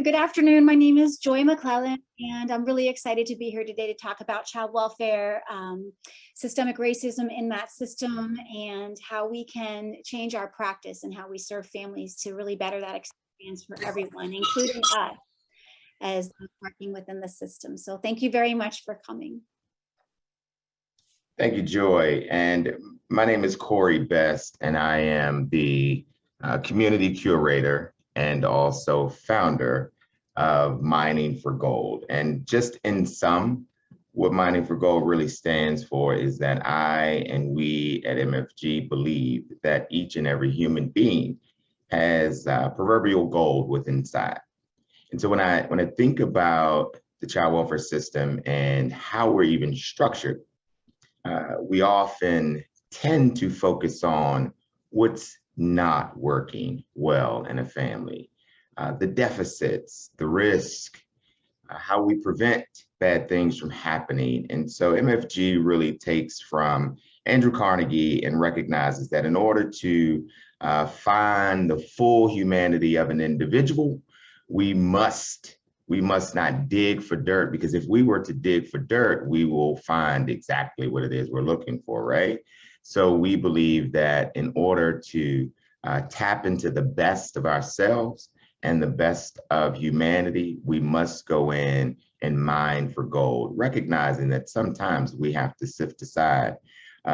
Good afternoon. My name is Joy McClellan, and I'm really excited to be here today to talk about child welfare, systemic racism in that system, and how we can change our practice and how we serve families to really better that experience for everyone, including us as working within the system. So thank you very much for coming. Thank you, Joy. And my name is Corey Best, and I am the community curator and also founder of Mining for Gold. And just in sum, what Mining for Gold really stands for is that I and we at MFG believe that each and every human being has proverbial gold within inside. And so when I think about the child welfare system and how we're even structured, we often tend to focus on what's not working well in a family, the deficits, the risk, how we prevent bad things from happening. And so MFG really takes from Andrew Carnegie and recognizes that in order to find the full humanity of an individual, we must not dig for dirt, because if we were to dig for dirt, we will find exactly what it is we're looking for, right? So we believe that in order to tap into the best of ourselves and the best of humanity, we must go in and mine for gold, recognizing that sometimes we have to sift aside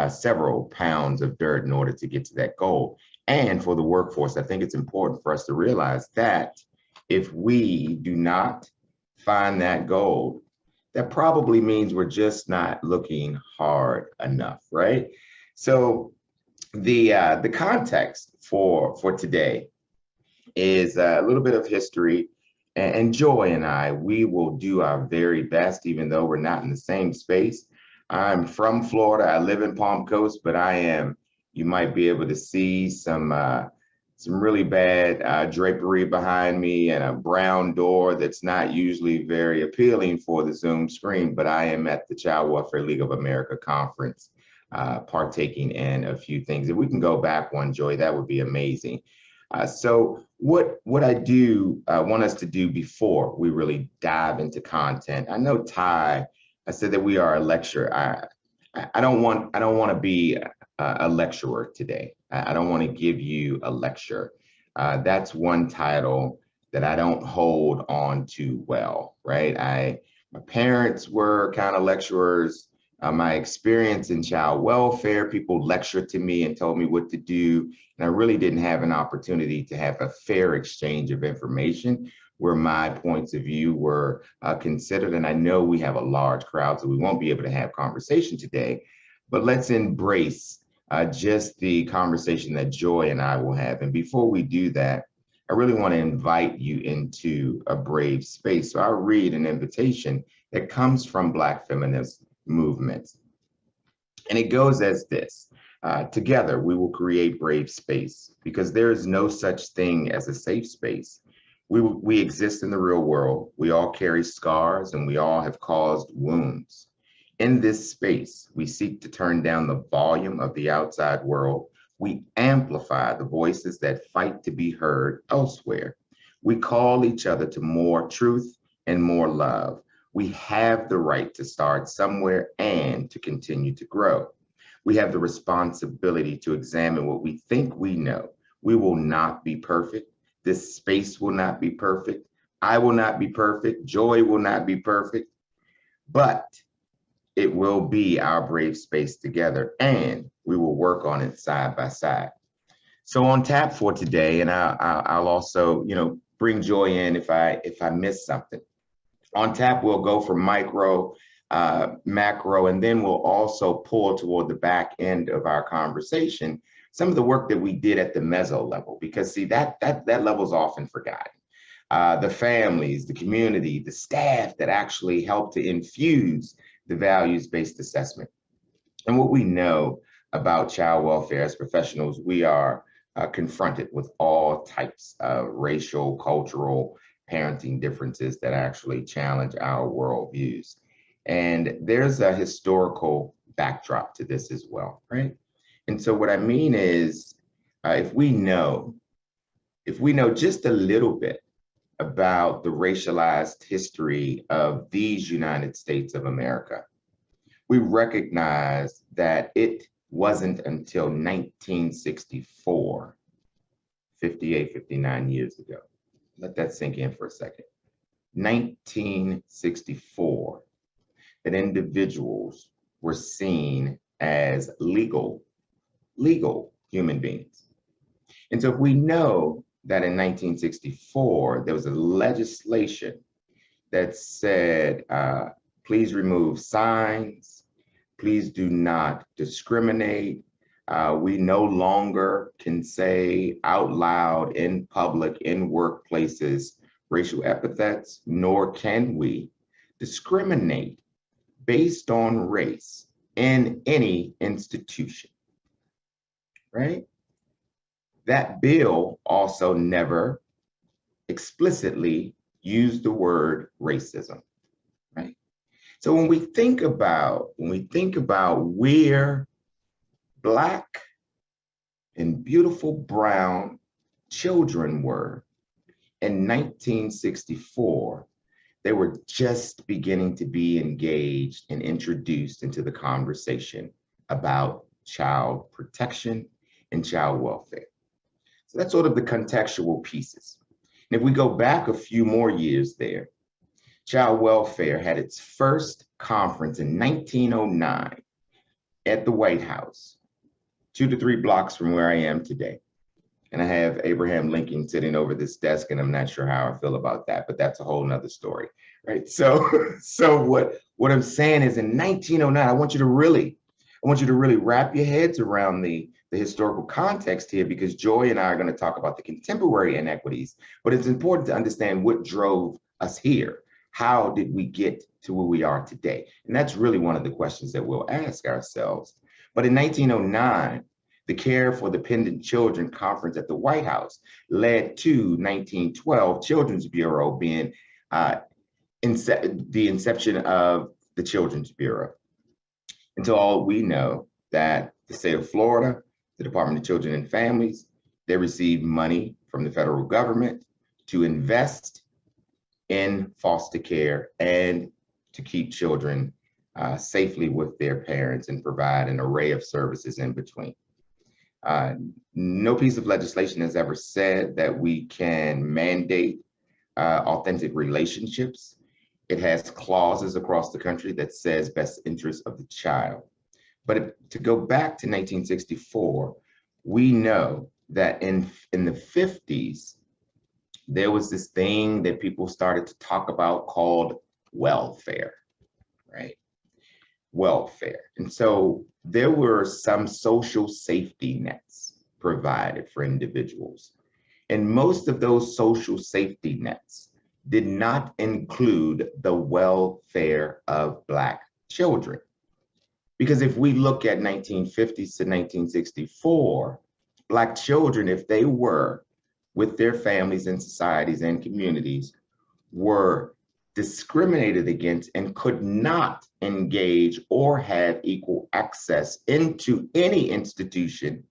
several pounds of dirt in order to get to that gold. And for the workforce, I think it's important for us to realize that if we do not find that gold, that probably means we're just not looking hard enough, right? So the context for today is a little bit of history, and Joy and I, we will do our very best, even though we're not in the same space. I'm from Florida. I live in Palm Coast, but you might be able to see some really bad drapery behind me and a brown door that's not usually very appealing for the Zoom screen, but I am at the Child Welfare League of America conference, partaking in a few things. If we can go back one, Joy, that would be amazing. So what I do want us to do before we really dive into content, I know Ty, I said that we are a lecturer. I don't want to be a lecturer today. I don't want to give you a lecture. That's one title that I don't hold on to well, right? My parents were kind of lecturers. My experience in child welfare, people lectured to me and told me what to do. And I really didn't have an opportunity to have a fair exchange of information where my points of view were considered. And I know we have a large crowd, so we won't be able to have conversation today, but let's embrace just the conversation that Joy and I will have. And before we do that, I really want to invite you into a brave space. So I'll read an invitation that comes from Black feminist movements. And it goes as this: together we will create brave space, because there is no such thing as a safe space. We exist in the real world. We all carry scars and we all have caused wounds. In this space, we seek to turn down the volume of the outside world. We amplify the voices that fight to be heard elsewhere. We call each other to more truth and more love. We have the right to start somewhere and to continue to grow. We have the responsibility to examine what we think we know. We will not be perfect. This space will not be perfect. I will not be perfect. Joy will not be perfect. But it will be our brave space together, and we will work on it side by side. So on tap for today, and I'll also, bring Joy in if I miss something. On tap, we'll go from micro, macro, and then we'll also pull toward the back end of our conversation some of the work that we did at the meso level, because see, that level is often forgotten. The families, the community, the staff that actually help to infuse the values-based assessment. And what we know about child welfare as professionals, we are confronted with all types of racial, cultural, parenting differences that actually challenge our worldviews. And there's a historical backdrop to this as well, right? And so what I mean is, if we know just a little bit about the racialized history of these United States of America, we recognize that it wasn't until 1964, 58, 59 years ago. Let that sink in for a second. 1964, that individuals were seen as legal human beings. And so if we know that in 1964, there was a legislation that said, please remove signs, please do not discriminate. We no longer can say out loud in public, in workplaces, racial epithets, nor can we discriminate based on race in any institution, right? That bill also never explicitly used the word racism, right? So when we think about where Black and beautiful brown children were in 1964, they were just beginning to be engaged and introduced into the conversation about child protection and child welfare. So that's sort of the contextual pieces. And if we go back a few more years there, child welfare had its first conference in 1909 at the White House, 2 to 3 blocks from where I am today. And I have Abraham Lincoln sitting over this desk, and I'm not sure how I feel about that, but that's a whole nother story, right? So what I'm saying is in 1909, I want you to really wrap your heads around the historical context here, because Joy and I are going to talk about the contemporary inequities, but it's important to understand what drove us here. How did we get to where we are today? And that's really one of the questions that we'll ask ourselves. But in 1909, the Care for Dependent Children Conference at the White House led to 1912 Children's Bureau being the inception of the Children's Bureau. Until all we know that the state of Florida, the Department of Children and Families, they received money from the federal government to invest in foster care and to keep children safely with their parents and provide an array of services in between. No piece of legislation has ever said that we can mandate authentic relationships. It has clauses across the country that says best interest of the child. But to go back to 1964, we know that in the 50s, there was this thing that people started to talk about called welfare, right? Welfare. And so there were some social safety nets provided for individuals. And most of those social safety nets did not include the welfare of Black children. Because if we look at 1950s to 1964, Black children, if they were with their families and societies and communities, were discriminated against and could not engage or have equal access into any institution,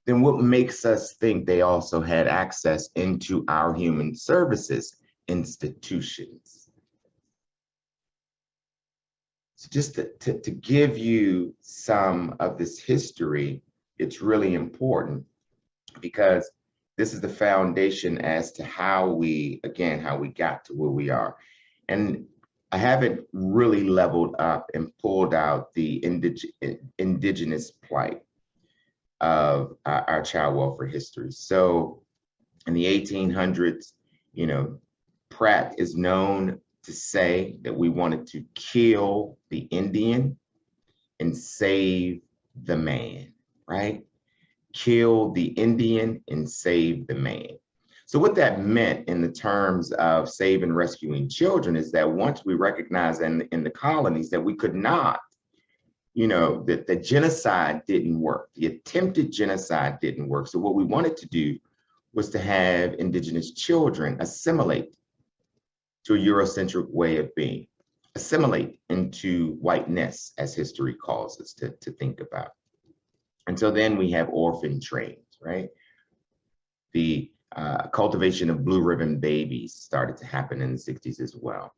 then what makes us think they also had access into our human services institutions? So just to give you some of this history, it's really important because this is the foundation as to how we got to where we are. And I haven't really leveled up and pulled out the indigenous plight of our child welfare history. So in the 1800s, Pratt is known to say that we wanted to kill the Indian and save the man, right? Kill the Indian and save the man. So what that meant in the terms of save and rescuing children is that once we recognized in the colonies that we could not, that the genocide didn't work, the attempted genocide didn't work. So what we wanted to do was to have indigenous children assimilate to a Eurocentric way of being, assimilate into whiteness, as history calls us to think about. And so then we have orphan trains, right? The cultivation of blue ribbon babies started to happen in the 60s as well.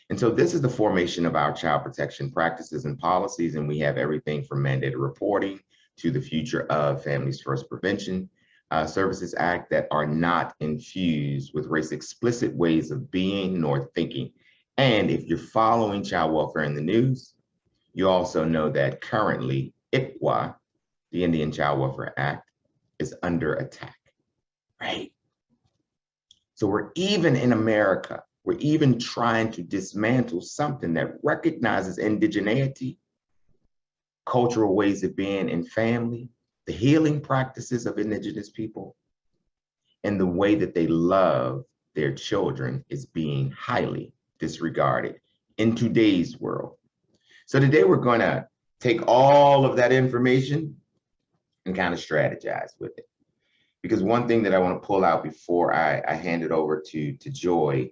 And so this is the formation of our child protection practices and policies, and we have everything from mandated reporting to the future of Families First Prevention Services Act that are not infused with race explicit ways of being nor thinking. And if you're following child welfare in the news, you also know that currently ICWA, the Indian Child Welfare Act, is under attack, right? So we're even in America, we're even trying to dismantle something that recognizes indigeneity, cultural ways of being in family, the healing practices of indigenous people, and the way that they love their children is being highly disregarded in today's world. So today we're going to take all of that information and kind of strategize with it. Because one thing that I want to pull out before I hand it over to Joy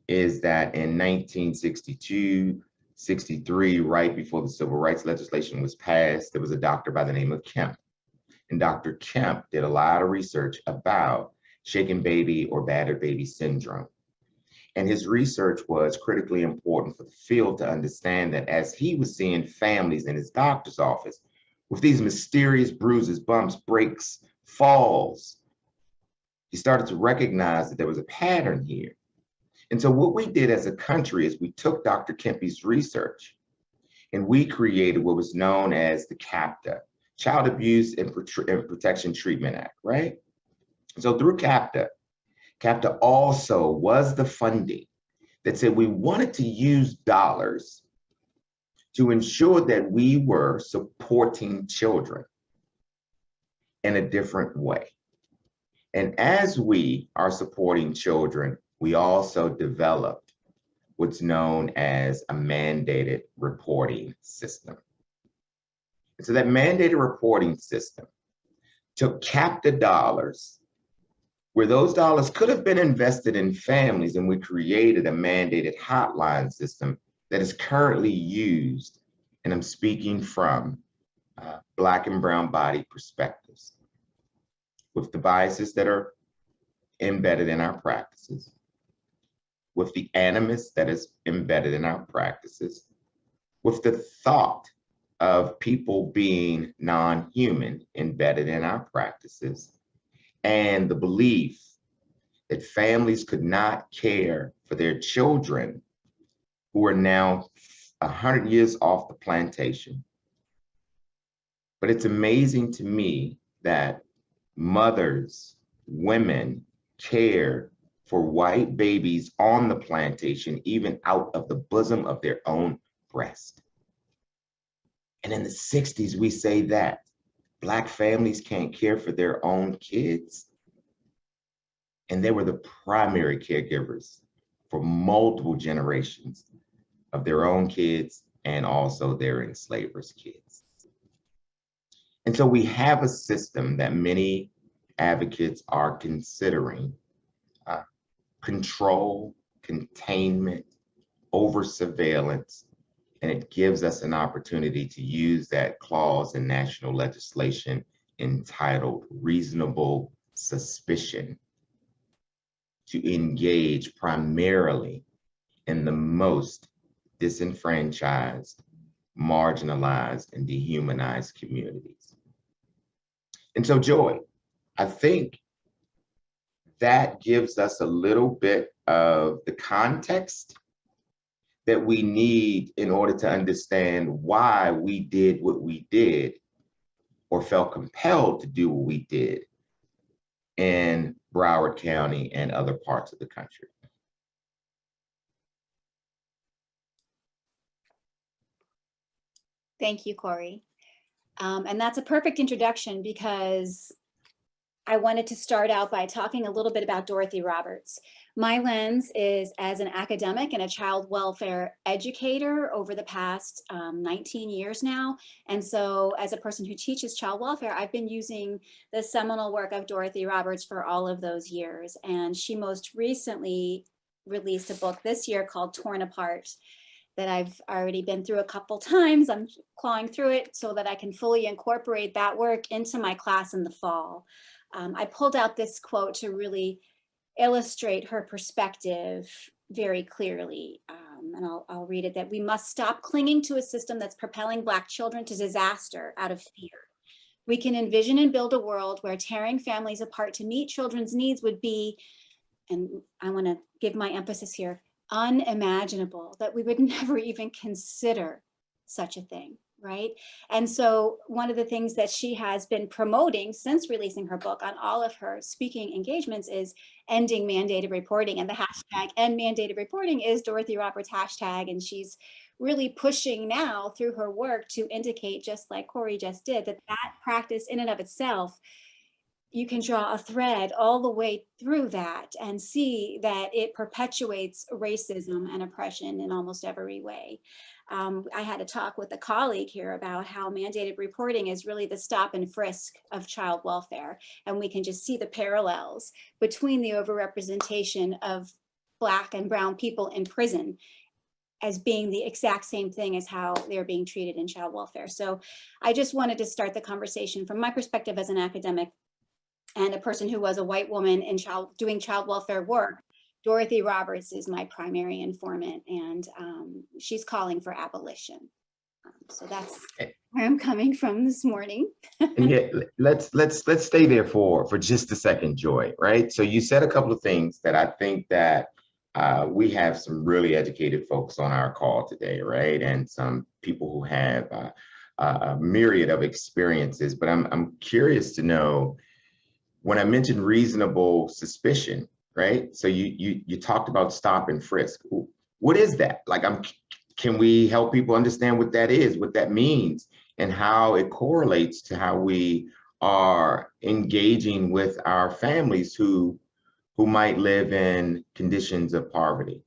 is that in 1962, 63, right before the civil rights legislation was passed, there was a doctor by the name of Kemp. And Dr. Kemp did a lot of research about shaken baby or battered baby syndrome. And his research was critically important for the field to understand that as he was seeing families in his doctor's office with these mysterious bruises, bumps, breaks, falls, he started to recognize that there was a pattern here. And so what we did as a country is we took Dr. Kemp's research and we created what was known as the CAPTA, Child Abuse and Protection Treatment Act, right? So through CAPTA, CAPTA also was the funding that said we wanted to use dollars to ensure that we were supporting children in a different way. And as we are supporting children, we also developed what's known as a mandated reporting system. And so that mandated reporting system took CAPTA dollars, where those dollars could have been invested in families, and we created a mandated hotline system that is currently used, and I'm speaking from Black and brown body perspectives, with the biases that are embedded in our practices, with the animus that is embedded in our practices, with the thought of people being non-human embedded in our practices, and the belief that families could not care for their children who are now 100 years off the plantation. But it's amazing to me that mothers, women care for white babies on the plantation, even out of the bosom of their own breast. And in the 60s, we say that Black families can't care for their own kids. And they were the primary caregivers for multiple generations of their own kids and also their enslavers' kids. And so we have a system that many advocates are considering control, containment, over surveillance, and it gives us an opportunity to use that clause in national legislation entitled reasonable suspicion to engage primarily in the most disenfranchised, marginalized, and dehumanized communities. And so, Joy, I think that gives us a little bit of the context that we need in order to understand why we did what we did or felt compelled to do what we did in Broward County and other parts of the country. Thank you, Corey. And that's a perfect introduction because I wanted to start out by talking a little bit about Dorothy Roberts. My lens is as an academic and a child welfare educator over the past 19 years now. And so as a person who teaches child welfare, I've been using the seminal work of Dorothy Roberts for all of those years. And she most recently released a book this year called Torn Apart that I've already been through a couple times. I'm clawing through it so that I can fully incorporate that work into my class in the fall. I pulled out this quote to really illustrate her perspective very clearly. And I'll read it, that we must stop clinging to a system that's propelling Black children to disaster out of fear. We can envision and build a world where tearing families apart to meet children's needs would be, and I want to give my emphasis here, unimaginable, that we would never even consider such a thing, right? And so one of the things that she has been promoting since releasing her book on all of her speaking engagements is ending mandated reporting. And the hashtag end mandated reporting is Dorothy Roberts hashtag. And she's really pushing now through her work to indicate, just like Corey just did, that that practice in and of itself, you can draw a thread all the way through that and see that it perpetuates racism and oppression in almost every way. I had a talk with a colleague here about how mandated reporting is really the stop and frisk of child welfare. And we can just see the parallels between the overrepresentation of Black and brown people in prison as being the exact same thing as how they're being treated in child welfare. So I just wanted to start the conversation from my perspective as an academic and a person who was a white woman in doing child welfare work. Dorothy Roberts is my primary informant, and she's calling for abolition. So that's where I'm coming from this morning. And yet, let's stay there for just a second, Joy. Right. So you said a couple of things that I think that we have some really educated folks on our call today, right, and some people who have a myriad of experiences. But I'm curious to know, when I mentioned reasonable suspicion, right? So you talked about stop and frisk. What is that? Like, can we help people understand what that is, what that means, and how it correlates to how we are engaging with our families who might live in conditions of poverty?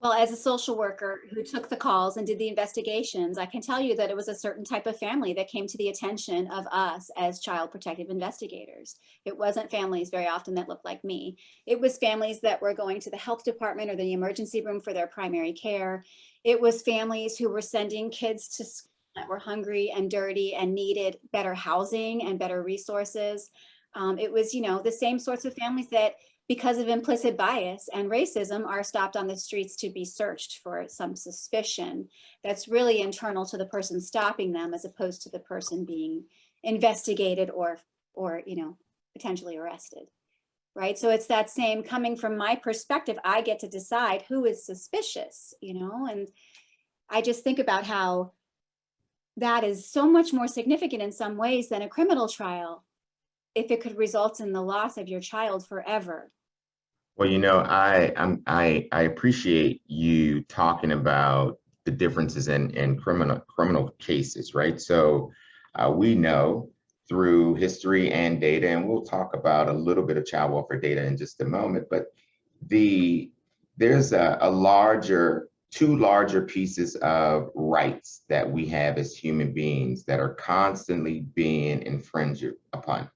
Well, as a social worker who took the calls and did the investigations, I can tell you that it was a certain type of family that came to the attention of us as child protective investigators. It wasn't families very often that looked like me. It was families that were going to the health department or the emergency room for their primary care. It was families who were sending kids to school that were hungry and dirty and needed better housing and better resources. It was, the same sorts of families that, because of implicit bias and racism, are stopped on the streets to be searched for some suspicion that's really internal to the person stopping them, as opposed to the person being investigated or potentially arrested, right? So it's that same, coming from my perspective, I get to decide who is suspicious, and I just think about how that is so much more significant in some ways than a criminal trial, if it could result in the loss of your child forever. Well, I appreciate you talking about the differences in criminal cases, right? So we know through history and data, and we'll talk about a little bit of child welfare data in just a moment, but there's two larger pieces of rights that we have as human beings that are constantly being infringed upon.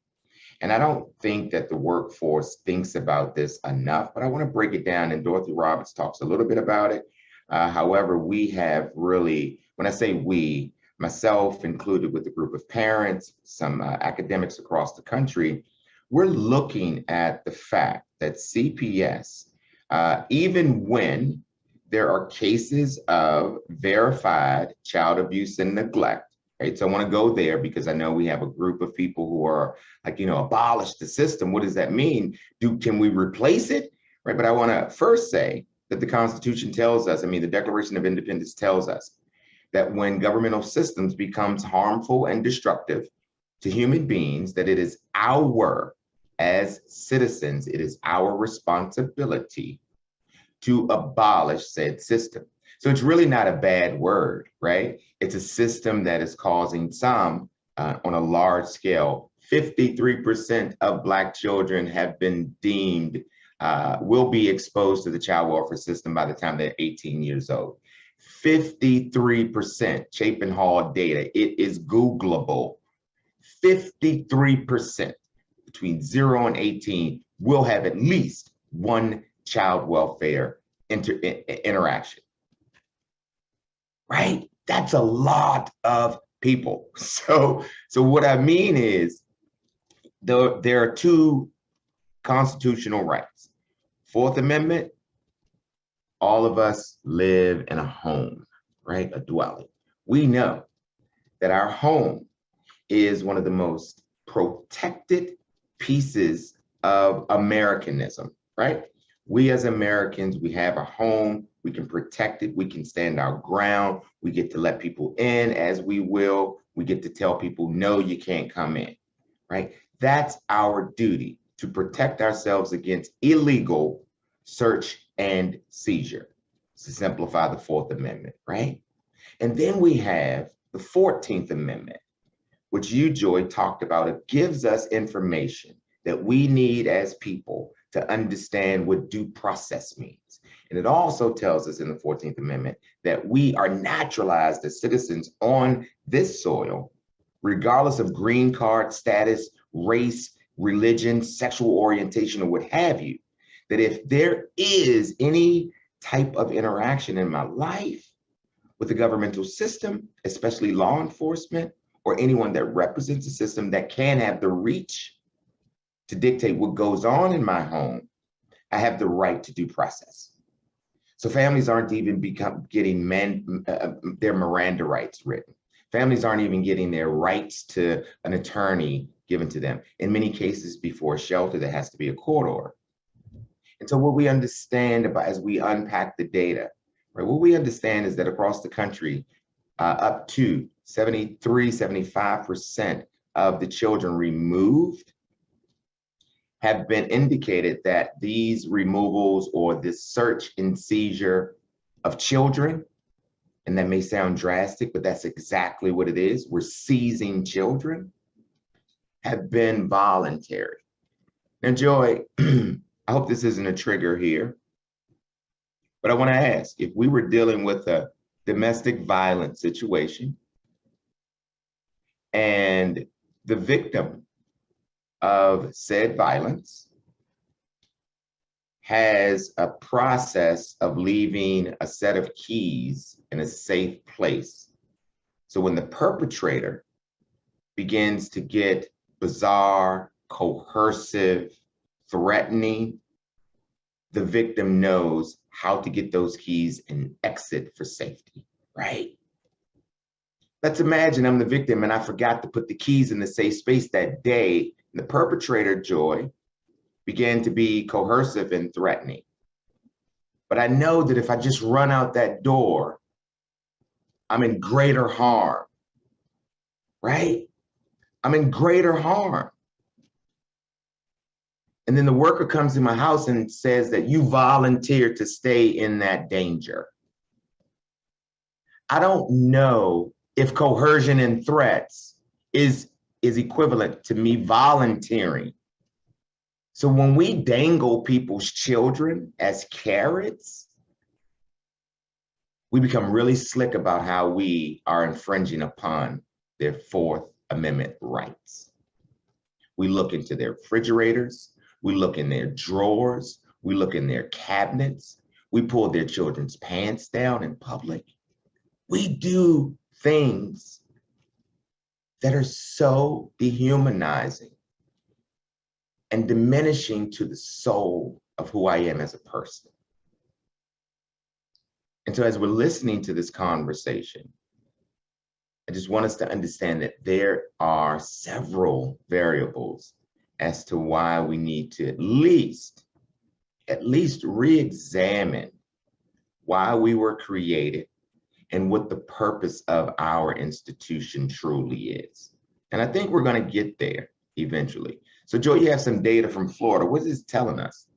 And I don't think that the workforce thinks about this enough, but I want to break it down, and Dorothy Roberts talks a little bit about it. However, we have really, when I say we, myself included with a group of parents, some academics across the country, we're looking at the fact that CPS, even when there are cases of verified child abuse and neglect, right? So I want to go there because I know we have a group of people who are like, abolish the system. What does that mean? Can we replace it? Right. But I want to first say that the Constitution tells us, the Declaration of Independence tells us that when governmental systems becomes harmful and destructive to human beings, that it is as citizens, it is our responsibility to abolish said system. So it's really not a bad word, right? It's a system that is causing some, on a large scale, 53% of Black children have been deemed, will be exposed to the child welfare system by the time they're 18 years old. 53%, Chapin Hall data, it is Googleable. 53% between 0 and 18 will have at least one child welfare interaction. Right? That's a lot of people. So what I mean is, there are two constitutional rights. Fourth Amendment, all of us live in a home, right? A dwelling. We know that our home is one of the most protected pieces of Americanism, right? We as Americans, we have a home, we can protect it, we can stand our ground, we get to let people in as we will, we get to tell people, no, you can't come in, right? That's our duty, to protect ourselves against illegal search and seizure, to simplify the Fourth Amendment, right? And then we have the 14th Amendment, which you, Joy, talked about. It gives us information that we need as people to understand what due process means. And it also tells us in the 14th Amendment that we are naturalized as citizens on this soil, regardless of green card status, race, religion, sexual orientation, or what have you, that if there is any type of interaction in my life with the governmental system, especially law enforcement, or anyone that represents a system that can have the reach to dictate what goes on in my home, I have the right to due process. So families aren't even getting their Miranda rights written. Families aren't even getting their rights to an attorney given to them. In many cases, before a shelter, there has to be a court order. And so what we understand about, as we unpack the data, right, what we understand is that across the country, up to 73, 75% of the children removed have been indicated that these removals or this search and seizure of children, and that may sound drastic, but that's exactly what it is, we're seizing children, have been voluntary. Now, Joy, I hope this isn't a trigger here, but I want to ask, if we were dealing with a domestic violence situation and the victim of said violence has a process of leaving a set of keys in a safe place. So when the perpetrator begins to get bizarre, coercive, threatening, the victim knows how to get those keys and exit for safety, right? Let's imagine I'm the victim and I forgot to put the keys in the safe space that day. And the perpetrator, Joy, began to be coercive and threatening. But I know that if I just run out that door, I'm in greater harm, right? I'm in greater harm. And then the worker comes to my house and says that you volunteered to stay in that danger. I don't know if coercion and threats is equivalent to me volunteering. So when we dangle people's children as carrots, we become really slick about how we are infringing upon their Fourth Amendment rights. We look into their refrigerators, we look in their drawers, we look in their cabinets, we pull their children's pants down in public. We do things that are so dehumanizing and diminishing to the soul of who I am as a person. And so as we're listening to this conversation, I just want us to understand that there are several variables as to why we need to at least re-examine why we were created and what the purpose of our institution truly is. And I think we're going to get there eventually. So Joy, you have some data from Florida. What is this telling us?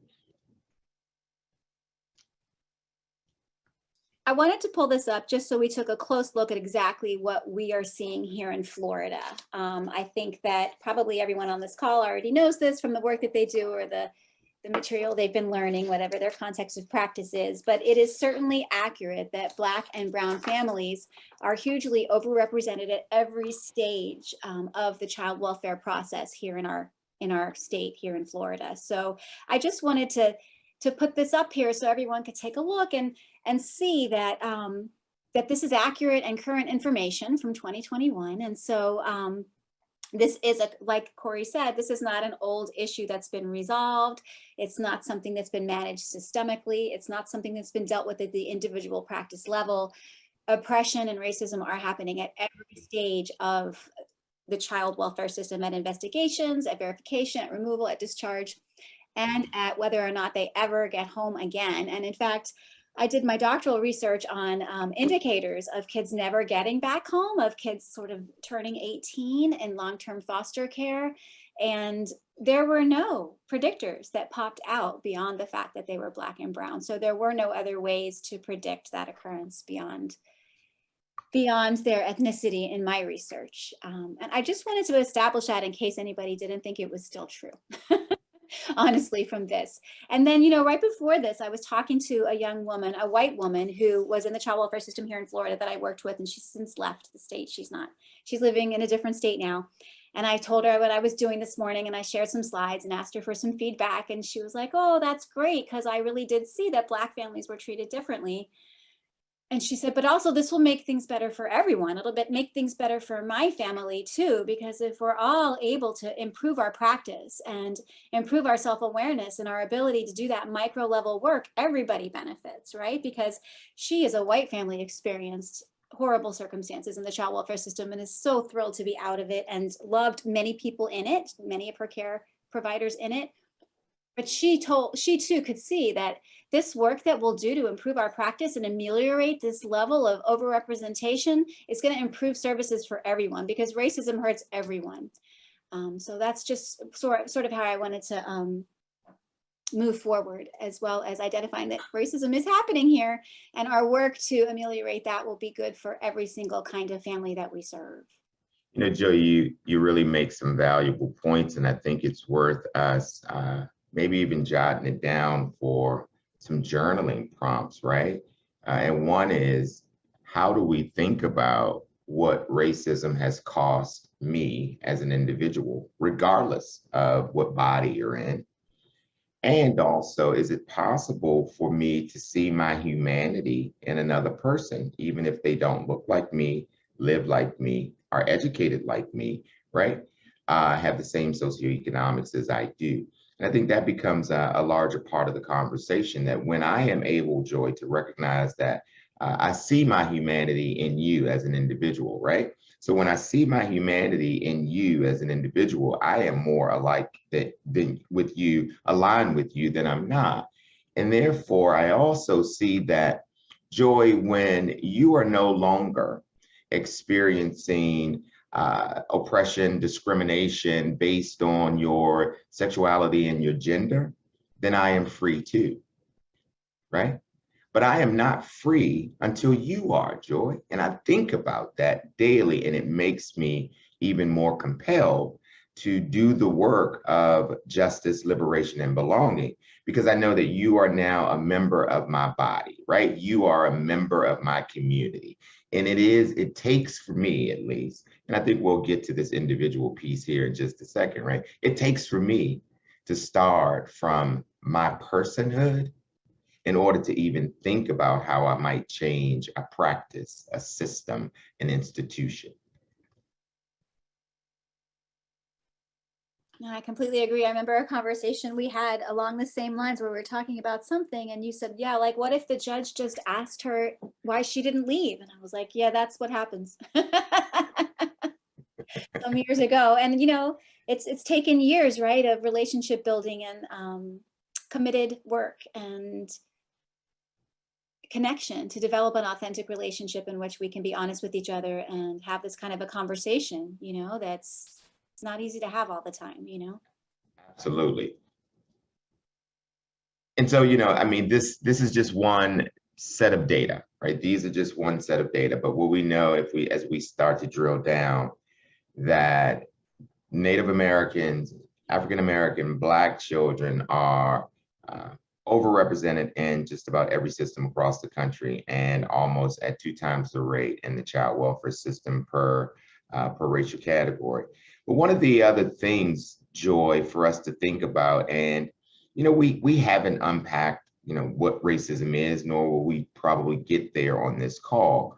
I wanted to pull this up just so we took a close look at exactly what we are seeing here in Florida. I think that probably everyone on this call already knows this from the work that they do or the material they've been learning, whatever their context of practice is, but it is certainly accurate that Black and brown families are hugely overrepresented at every stage of the child welfare process here in our state here in Florida. So I just wanted to put this up here so everyone could take a look and see that that this is accurate and current information from 2021. And so this is, like Corey said, this is not an old issue that's been resolved. It's not something that's been managed systemically. It's not something that's been dealt with at the individual practice level. Oppression and racism are happening at every stage of the child welfare system, at investigations, at verification, at removal, at discharge, and at whether or not they ever get home again. And in fact, I did my doctoral research on indicators of kids never getting back home, of kids sort of turning 18 in long-term foster care. And there were no predictors that popped out beyond the fact that they were Black and brown. So there were no other ways to predict that occurrence beyond their ethnicity in my research. And I just wanted to establish that in case anybody didn't think it was still true. Honestly, from this. And then, right before this, I was talking to a young woman, a white woman who was in the child welfare system here in Florida that I worked with, and she's since left the state. She's living in a different state now. And I told her what I was doing this morning, and I shared some slides and asked her for some feedback. And she was like, oh, that's great, because I really did see that Black families were treated differently. And she said, but also this will make things better for everyone. It'll make things better for my family too, because if we're all able to improve our practice and improve our self-awareness and our ability to do that micro level work, everybody benefits, right? Because she is a white family, experienced horrible circumstances in the child welfare system and is so thrilled to be out of it and loved many people in it, many of her care providers in it. But she too could see that this work that we'll do to improve our practice and ameliorate this level of overrepresentation is going to improve services for everyone, because racism hurts everyone. So that's just sort of how I wanted to move forward, as well as identifying that racism is happening here, and our work to ameliorate that will be good for every single kind of family that we serve. Joe, you really make some valuable points, and I think it's worth us maybe even jotting it down for some journaling prompts, right? And one is, how do we think about what racism has cost me as an individual, regardless of what body you're in? And also, is it possible for me to see my humanity in another person, even if they don't look like me, live like me, are educated like me, right? Have the same socioeconomics as I do? And I think that becomes a larger part of the conversation, that when I am able, Joy, to recognize that I see my humanity in you as an individual, right? So when I see my humanity in you as an individual, I am more alike than with you, aligned with you, than I'm not. And therefore, I also see that, Joy, when you are no longer experiencing oppression, discrimination based on your sexuality and your gender, then I am free too, right? But I am not free until you are, Joy. And I think about that daily, and it makes me even more compelled to do the work of justice, liberation, and belonging, because I know that you are now a member of my body, right? You are a member of my community. And it takes, for me at least, and I think we'll get to this individual piece here in just a second, right? It takes for me to start from my personhood in order to even think about how I might change a practice, a system, an institution. No, I completely agree. I remember a conversation we had along the same lines where we were talking about something, and you said, yeah, like, what if the judge just asked her why she didn't leave? And I was like, yeah, that's what happens. Some years ago. And, it's taken years, right, of relationship building and committed work and connection to develop an authentic relationship in which we can be honest with each other and have this kind of a conversation, that's it's not easy to have all the time, Absolutely. And so, I mean, this is just one set of data, right? These are just one set of data. But what we know, as we start to drill down, that Native Americans, African American, Black children are overrepresented in just about every system across the country, and almost at 2 times the rate in the child welfare system per racial category. But one of the other things, Joy, for us to think about, and we haven't unpacked what racism is, nor will we probably get there on this call,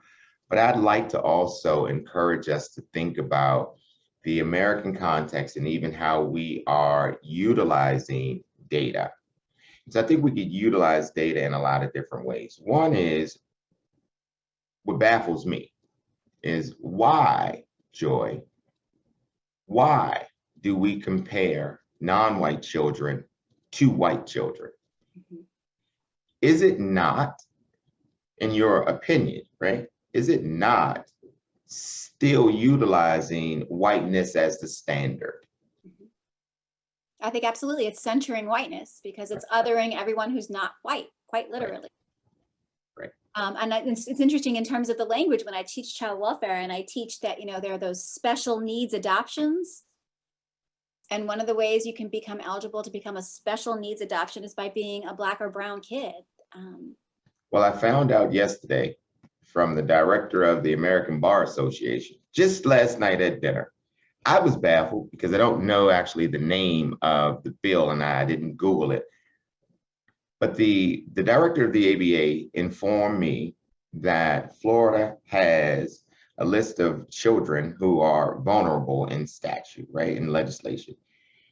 but I'd like to also encourage us to think about the American context and even how we are utilizing data. So I think we could utilize data in a lot of different ways. One is what baffles me is why, Joy, why do we compare non-white children to white children? Mhm. Is it not, in your opinion, right? Is it not still utilizing whiteness as the standard? Mhm. I think absolutely it's centering whiteness because it's othering everyone who's not white, quite literally. Right. And it's interesting in terms of the language when I teach child welfare and I teach that, you know, there are those special needs adoptions. And one of the ways you can become eligible to become a special needs adoption is by being a Black or brown kid. Well, I found out yesterday from the director of the American Bar Association, just last night at dinner. I was baffled because I don't know actually the name of the bill and I didn't Google it. But the director of the ABA informed me that Florida has a list of children who are vulnerable in statute, right, in legislation,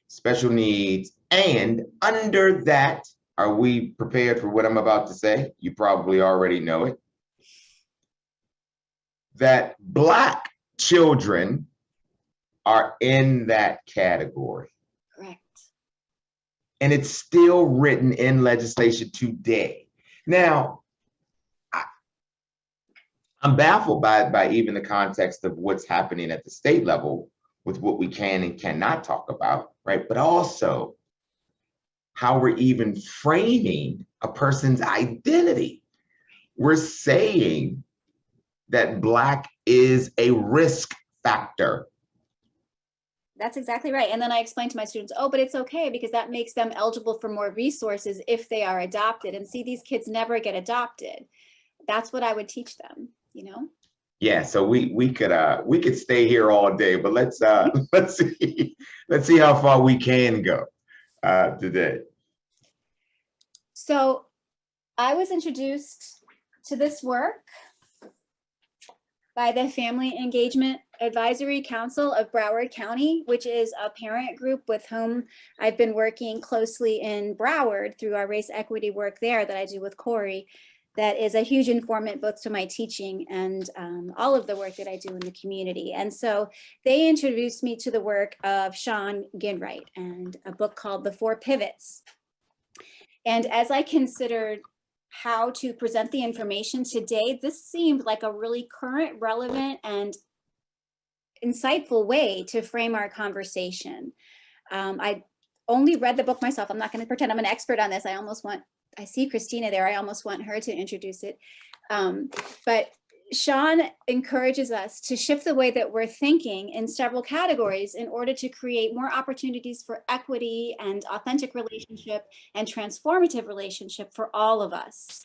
special needs. And under that, are we prepared for what I'm about to say? You probably already know it. That Black children are in that category. Correct. And it's still written in legislation today. Now, I'm baffled by even the context of what's happening at the state level with what we can and cannot talk about, right? But also how we're even framing a person's identity. We're saying that Black is a risk factor. That's exactly right. And then I explain to my students, oh, but it's okay because that makes them eligible for more resources if they are adopted. And see, these kids never get adopted. That's what I would teach them, you know? Yeah, so we could stay here all day, but let's see how far we can go today. So I was introduced to this work by the Family Engagement Advisory Council of Broward County, which is a parent group with whom I've been working closely in Broward through our race equity work there that I do with Corey. That is a huge informant both to my teaching and all of the work that I do in the community. And so they introduced me to the work of Sean Ginwright and a book called The Four Pivots. And as I considered how to present the information today, this seemed like a really current, relevant, and insightful way to frame our conversation. I only read the book myself. I'm not going to pretend I'm an expert on this. I see Christina there. I almost want her to introduce it. But Sean encourages us to shift the way that we're thinking in several categories in order to create more opportunities for equity and authentic relationship and transformative relationship for all of us.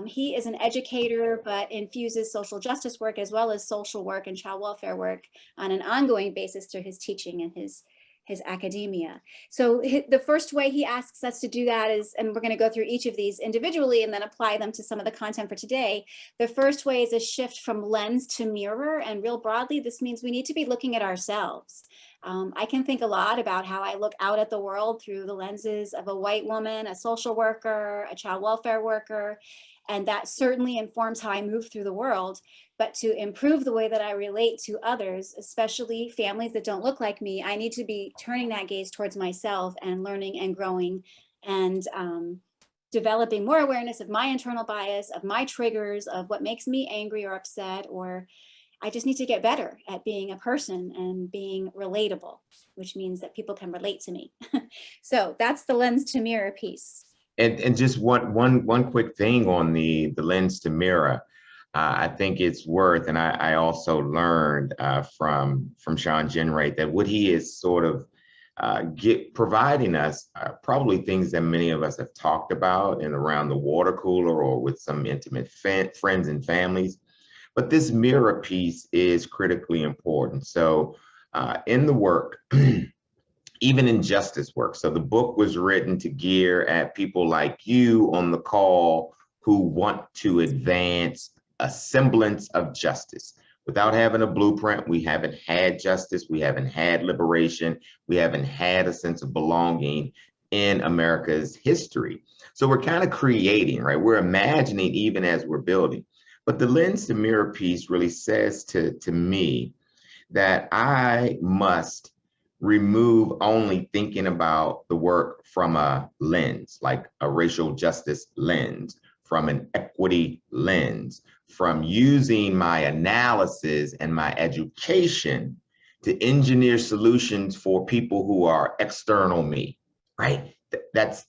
He is an educator, but infuses social justice work as well as social work and child welfare work on an ongoing basis through his teaching and his academia. So the first way he asks us to do that is, and we're going to go through each of these individually and then apply them to some of the content for today. The first way is a shift from lens to mirror, and real broadly, this means we need to be looking at ourselves. I can think a lot about how I look out at the world through the lenses of a white woman, a social worker, a child welfare worker, and that certainly informs how I move through the world. But to improve the way that I relate to others, especially families that don't look like me, I need to be turning that gaze towards myself and learning and growing and developing more awareness of my internal bias, of my triggers, of what makes me angry or upset, or I just need to get better at being a person and being relatable, which means that people can relate to me. So that's the lens to mirror piece. And just one quick thing on the lens to mirror. I think it's worth, and I also learned from Sean Ginwright that what he is sort of providing us probably things that many of us have talked about and around the water cooler or with some intimate friends and families. But this mirror piece is critically important. So in the work, even in justice work. So the book was written to gear at people like you on the call who want to advance a semblance of justice. Without having a blueprint, we haven't had justice, we haven't had liberation, we haven't had a sense of belonging in America's history. So we're kind of creating, right? We're imagining even as we're building. But the lens to mirror piece really says to me that I must remove only thinking about the work from a lens, like a racial justice lens, from an equity lens, from using my analysis and my education to engineer solutions for people who are external me, right? That's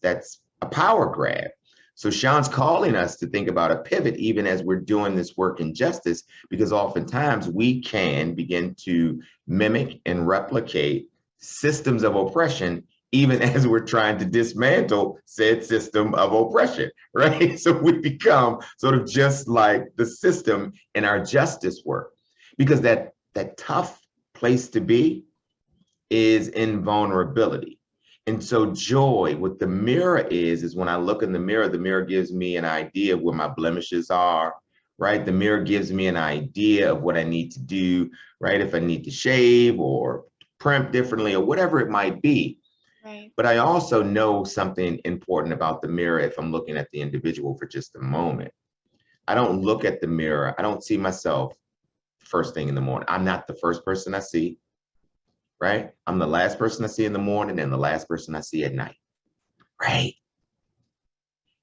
a power grab. So Sean's calling us to think about a pivot even as we're doing this work in justice, because oftentimes we can begin to mimic and replicate systems of oppression even as we're trying to dismantle said system of oppression, right? So we become sort of just like the system in our justice work, because that tough place to be is in vulnerability. And so joy, what the mirror is when I look in the mirror gives me an idea of where my blemishes are, right? The mirror gives me an idea of what I need to do, right? If I need to shave or primp differently or whatever it might be. Right. But I also know something important about the mirror if I'm looking at the individual for just a moment. I don't look at the mirror. I don't see myself first thing in the morning. I'm not the first person I see, right? I'm the last person I see in the morning and the last person I see at night, right?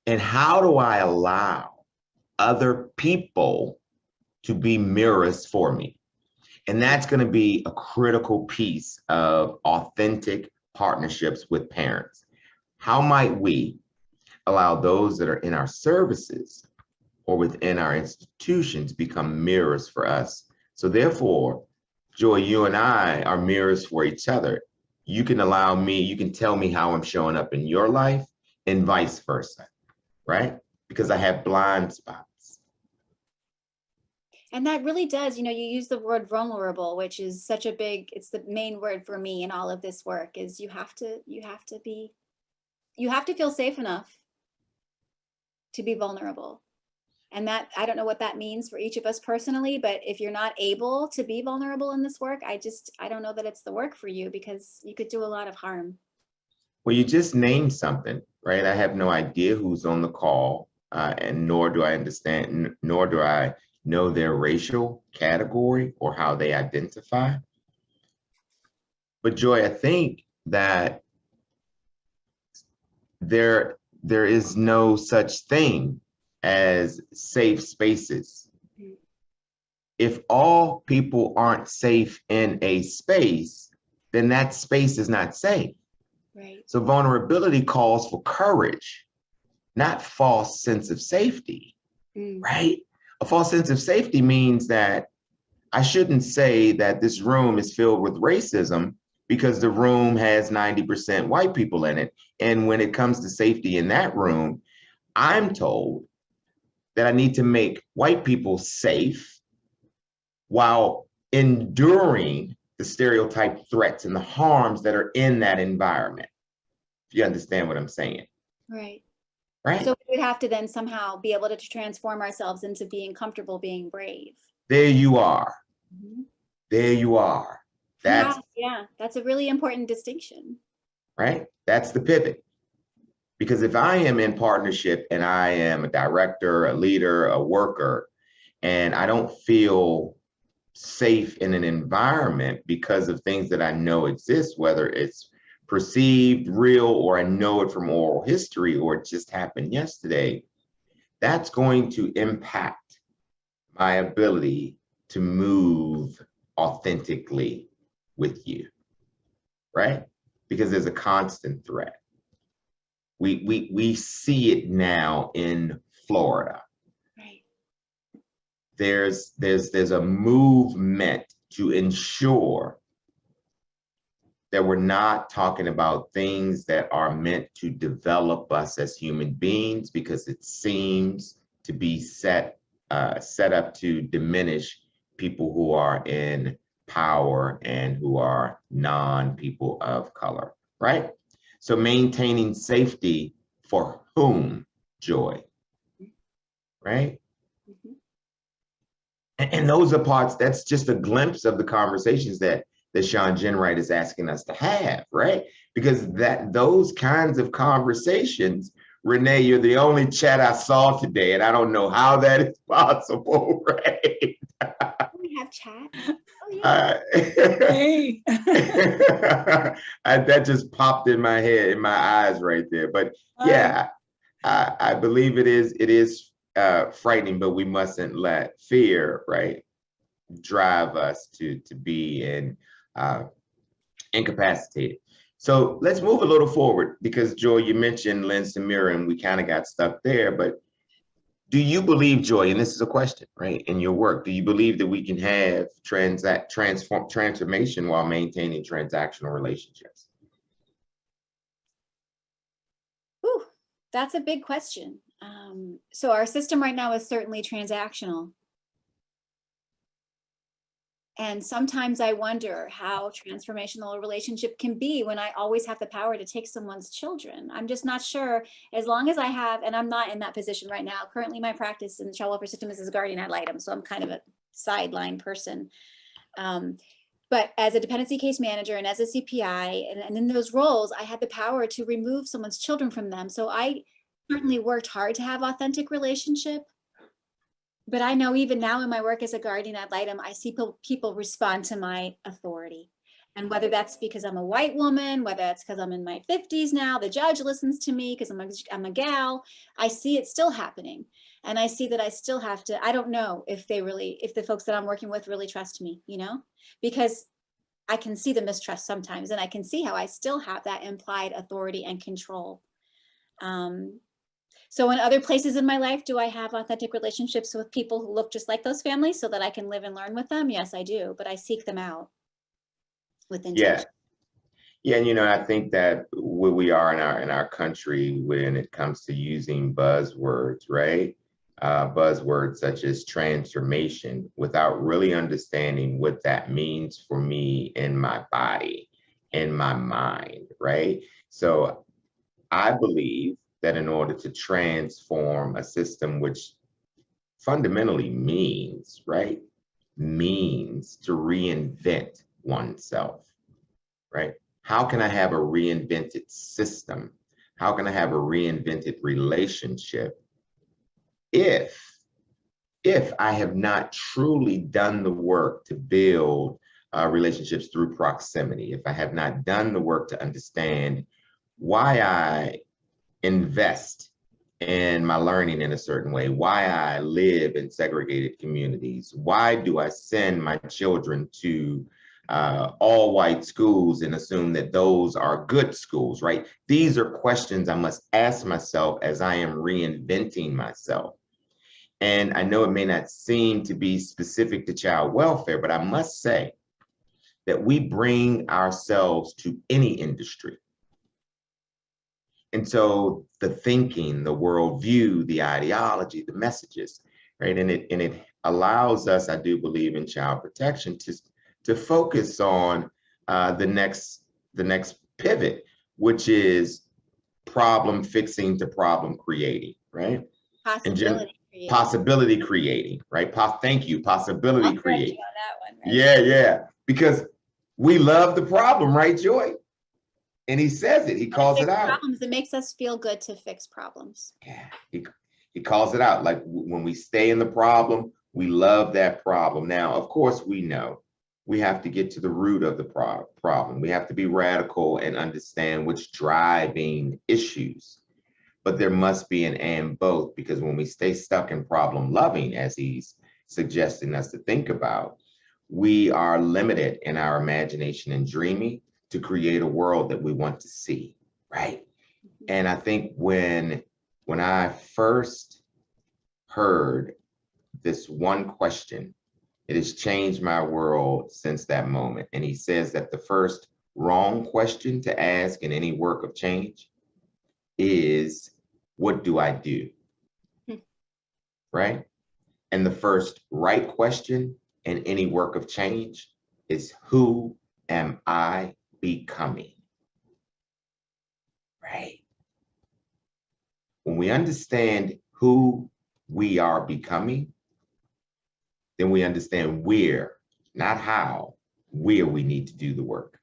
And how do I allow other people to be mirrors for me? And that's going to be a critical piece of authentic partnerships with parents. How might we allow those that are in our services or within our institutions become mirrors for us? So therefore, Joy, you and I are mirrors for each other. You can allow me, you can tell me how I'm showing up in your life and vice versa, right? Because I have blind spots. And that really does, you use the word vulnerable, which is such a big, it's the main word for me in all of this work, is you have to feel safe enough to be vulnerable. And that, I don't know what that means for each of us personally, but if you're not able to be vulnerable in this work, I don't know that it's the work for you, because you could do a lot of harm. Well, you just named something, right? I have no idea who's on the call, and nor do I understand, nor do I know their racial category or how they identify. But Joy, I think that there is no such thing as safe spaces. If all people aren't safe in a space, then that space is not safe. Right. So vulnerability calls for courage, not false sense of safety, right? A false sense of safety means that I shouldn't say that this room is filled with racism because the room has 90% white people in it. And when it comes to safety in that room, I'm told that I need to make white people safe while enduring the stereotype threats and the harms that are in that environment. If you understand what I'm saying. Right. Right. So we would have to then somehow be able to transform ourselves into being comfortable being brave. There you are. There you are. That's yeah, that's a really important distinction. Right. That's the pivot. Because if I am in partnership and I am a director, a leader, a worker, and I don't feel safe in an environment because of things that I know exist, whether it's perceived, real, or I know it from oral history, or it just happened yesterday, that's going to impact my ability to move authentically with you, right? Because there's a constant threat. We see it now in Florida. Right. There's a movement to ensure that we're not talking about things that are meant to develop us as human beings, because it seems to be set up to diminish people who are in power and who are non-people of color, right? So maintaining safety for whom? Joy, right? And those are parts, that's just a glimpse of the conversations that Sean Ginwright is asking us to have, right? Because those kinds of conversations, Renee, you're the only chat I saw today, and I don't know how that is possible, right? We have chat. Oh, yeah. Hey. That just popped in my head, in my eyes right there. But yeah, I believe it is frightening, but we mustn't let fear, right, drive us to be incapacitated. So let's move a little forward, because Joy, you mentioned Lynn Samira, and we kind of got stuck there. But do you believe, Joy, and this is a question, right, in your work, do you believe that we can have transformation while maintaining transactional relationships? Ooh, that's a big question. So our system right now is certainly transactional. And sometimes I wonder how transformational a relationship can be when I always have the power to take someone's children. I'm just not sure, as long as I have, and I'm not in that position right now. Currently, my practice in the child welfare system is as a guardian ad litem, so I'm kind of a sideline person. But as a dependency case manager and as a CPI, and in those roles, I had the power to remove someone's children from them. So I certainly worked hard to have authentic relationship. But I know even now in my work as a guardian ad litem, I see people respond to my authority. And whether that's because I'm a white woman, whether that's because I'm in my 50s now, the judge listens to me because I'm a gal, I see it still happening. And I see that I still have to, I don't know if the folks that I'm working with really trust me, because I can see the mistrust sometimes, and I can see how I still have that implied authority and control. So in other places in my life, do I have authentic relationships with people who look just like those families so that I can live and learn with them? Yes, I do, but I seek them out with intention. Yeah, and I think that where we are in our country when it comes to using buzzwords, right? Buzzwords such as transformation, without really understanding what that means for me in my body, in my mind, right? So I believe that in order to transform a system, which fundamentally means, right, means to reinvent oneself, right? How can I have a reinvented system? How can I have a reinvented relationship if I have not truly done the work to build relationships through proximity, if I have not done the work to understand why I invest in my learning in a certain way, why I live in segregated communities, why do I send my children to all white schools and assume that those are good schools, right? These are questions I must ask myself as I am reinventing myself. And I know it may not seem to be specific to child welfare, but I must say that we bring ourselves to any industry. And so the thinking, the worldview, the ideology, the messages, right? And it allows us, I do believe, in child protection to focus on the next pivot, which is problem fixing to problem creating, right? Possibility creating, right? Thank you, possibility creating. On that one, right? Yeah, because we love the problem, right, Joy? And he says it, he calls it out. Problems, it makes us feel good to fix problems. Yeah, he calls it out. Like when we stay in the problem, we love that problem. Now, of course, we know we have to get to the root of the problem. We have to be radical and understand what's driving issues. But there must be an and both, because when we stay stuck in problem loving, as he's suggesting us to think about, we are limited in our imagination and dreaming to create a world that we want to see, right? And I think when I first heard this one question, it has changed my world since that moment. And he says that the first wrong question to ask in any work of change is, what do I do? Right? And the first right question in any work of change is, who am I becoming? Right? When we understand who we are becoming, then we understand where, not how, where we need to do the work.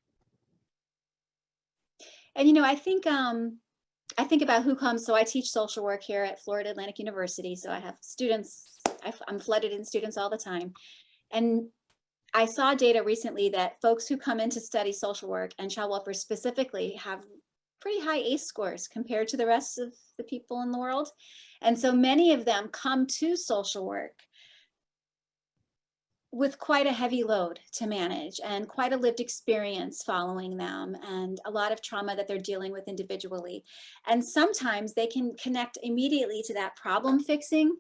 And, you know, I think about who comes. So I teach social work here at Florida Atlantic University. So I have students, I'm flooded in students all the time. And I saw data recently that folks who come in to study social work and child welfare specifically have pretty high ACE scores compared to the rest of the people in the world. And so many of them come to social work with quite a heavy load to manage and quite a lived experience following them and a lot of trauma that they're dealing with individually. And sometimes they can connect immediately to that problem fixing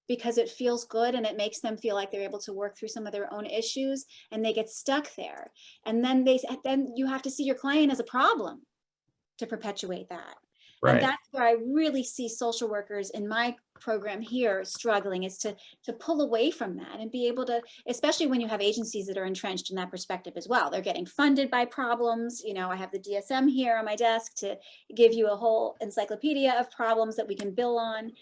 because it feels good and it makes them feel like they're able to work through some of their own issues, and they get stuck there. And then you have to see your client as a problem to perpetuate that. Right. And that's where I really see social workers in my program here struggling, is to pull away from that and be able to, especially when you have agencies that are entrenched in that perspective as well. They're getting funded by problems. You know, I have the DSM here on my desk to give you a whole encyclopedia of problems that we can bill on.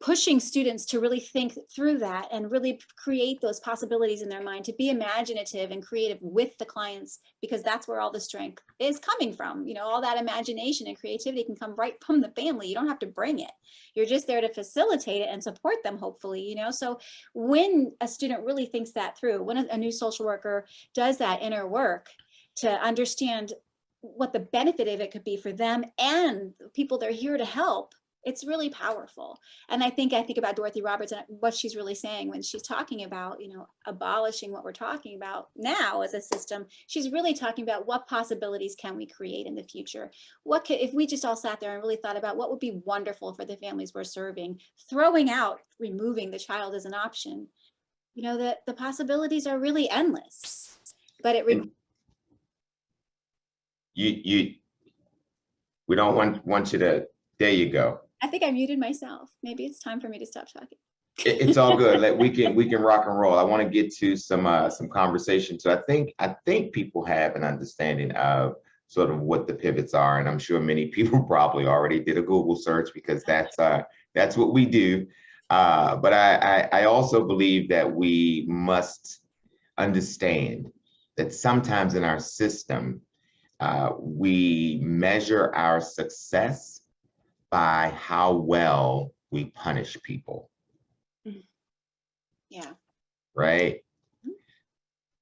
Pushing students to really think through that and really create those possibilities in their mind, to be imaginative and creative with the clients, because that's where all the strength is coming from. You know, all that imagination and creativity can come right from the family. You don't have to bring it. You're just there to facilitate it and support them, hopefully, you know. So when a student really thinks that through, when a new social worker does that inner work to understand what the benefit of it could be for them and the people they're here to help, it's really powerful. And I think about Dorothy Roberts and what she's really saying when she's talking about, you know, abolishing what we're talking about now as a system. She's really talking about what possibilities can we create in the future? What could, if we just all sat there and really thought about what would be wonderful for the families we're serving, throwing out removing the child as an option, you know, that the possibilities are really endless. But it we don't want you to, there you go. I think I muted myself. Maybe it's time for me to stop talking. It's all good. Like we can rock and roll. I want to get to some conversation. So I think people have an understanding of sort of what the pivots are, and I'm sure many people probably already did a Google search, because that's what we do. But I also believe that we must understand that sometimes in our system, we measure our success by how well we punish people. Yeah. Right.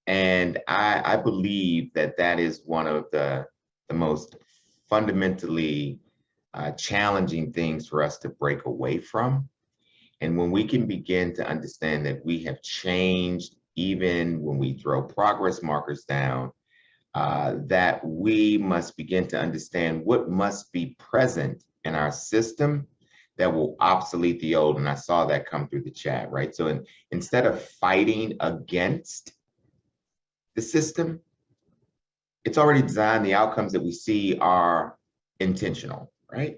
And I believe that is one of the most fundamentally challenging things for us to break away from. And when we can begin to understand that we have changed, even when we throw progress markers down, that we must begin to understand what must be present in our system that will obsolete the old. And I saw that come through the chat, right? So instead of fighting against the system, it's already designed. The outcomes that we see are intentional, right?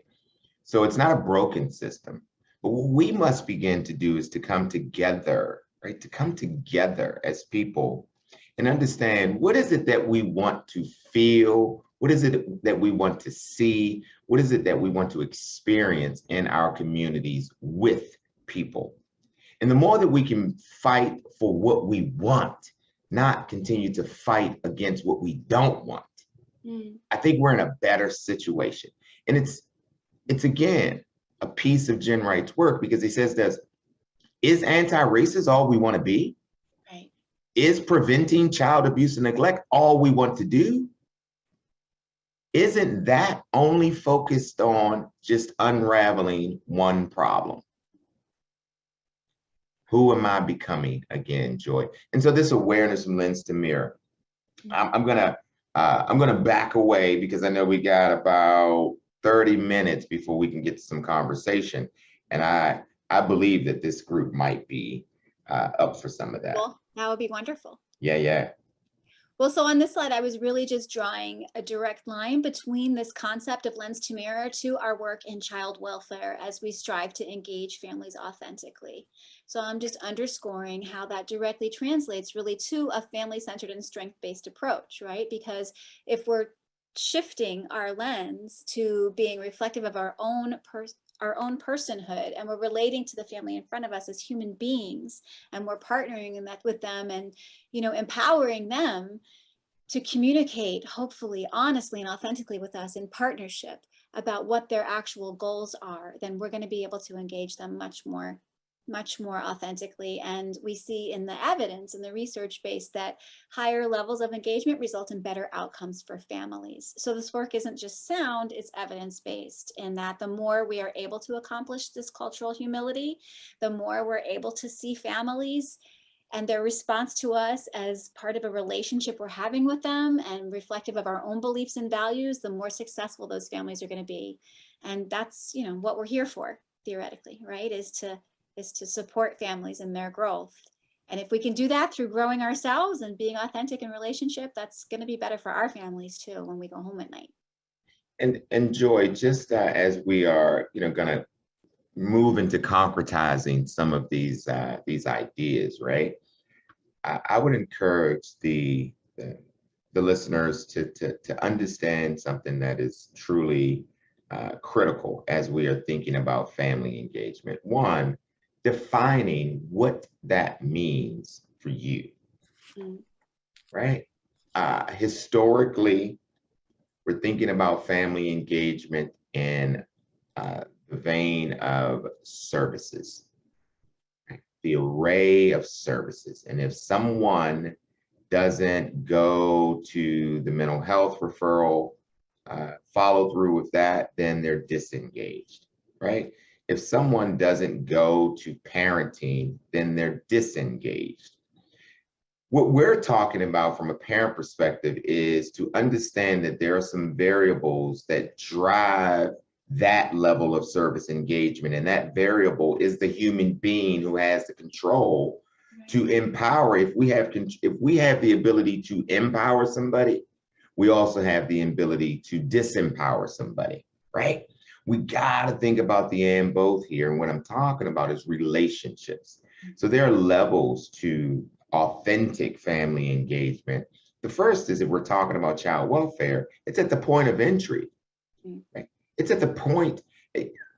So it's not a broken system. But what we must begin to do is to come together, right? To come together as people and understand, what is it that we want to feel? What is it that we want to see? What is it that we want to experience in our communities with people? And the more that we can fight for what we want, not continue to fight against what we don't want, I think we're in a better situation. And it's again, a piece of Jen Wright's work, because he says this: is anti-racist all we want to be? Right. Is preventing child abuse and neglect all we want to do? Isn't that only focused on just unraveling one problem? Who am I becoming again, Joy? And so this awareness from lens to mirror. I'm gonna back away, because I know we got about 30 minutes before we can get to some conversation, and I believe that this group might be up for some of that. Well, that would be wonderful. Yeah. Well, so on this slide, I was really just drawing a direct line between this concept of lens to mirror to our work in child welfare as we strive to engage families authentically. So I'm just underscoring how that directly translates really to a family-centered and strength-based approach, right? Because if we're shifting our lens to being reflective of our own our own personhood, and we're relating to the family in front of us as human beings, and we're partnering in that with them, and empowering them to communicate, hopefully honestly and authentically with us in partnership about what their actual goals are, then we're going to be able to engage them much more authentically. And we see in the evidence and the research base that higher levels of engagement result in better outcomes for families. So this work isn't just sound, it's evidence-based, in that the more we are able to accomplish this cultural humility, the more we're able to see families and their response to us as part of a relationship we're having with them and reflective of our own beliefs and values, the more successful those families are going to be. And that's, what we're here for, theoretically, right? Is to support families in their growth. And if we can do that through growing ourselves and being authentic in relationship, that's going to be better for our families too when we go home at night. And Joy, just as we are, going to move into concretizing some of these ideas, right? I would encourage the listeners to understand something that is truly critical as we are thinking about family engagement. One, defining what that means for you, right? Historically, we're thinking about family engagement in the vein of services, right? The array of services. And if someone doesn't go to the mental health referral, follow through with that, then they're disengaged, right? If someone doesn't go to parenting, then they're disengaged. What we're talking about from a parent perspective is to understand that there are some variables that drive that level of service engagement. And that variable is the human being who has the control to empower. If we have the ability to empower somebody, we also have the ability to disempower somebody, right? We got to think about the and both here. And what I'm talking about is relationships. So there are levels to authentic family engagement. The first is, if we're talking about child welfare, it's at the point of entry, right? It's at the point,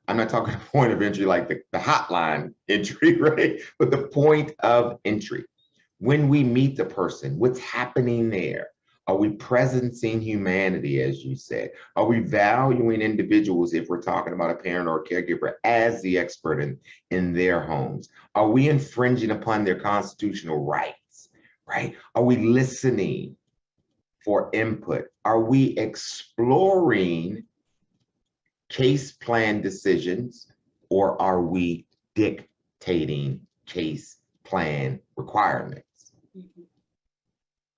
I'm not talking point of entry like the hotline entry, right? But the point of entry. When we meet the person, what's happening there? Are we presencing humanity, as you said? Are we valuing individuals, if we're talking about a parent or a caregiver, as the expert in their homes? Are we infringing upon their constitutional rights, right? Are we listening for input? Are we exploring case plan decisions, or are we dictating case plan requirements?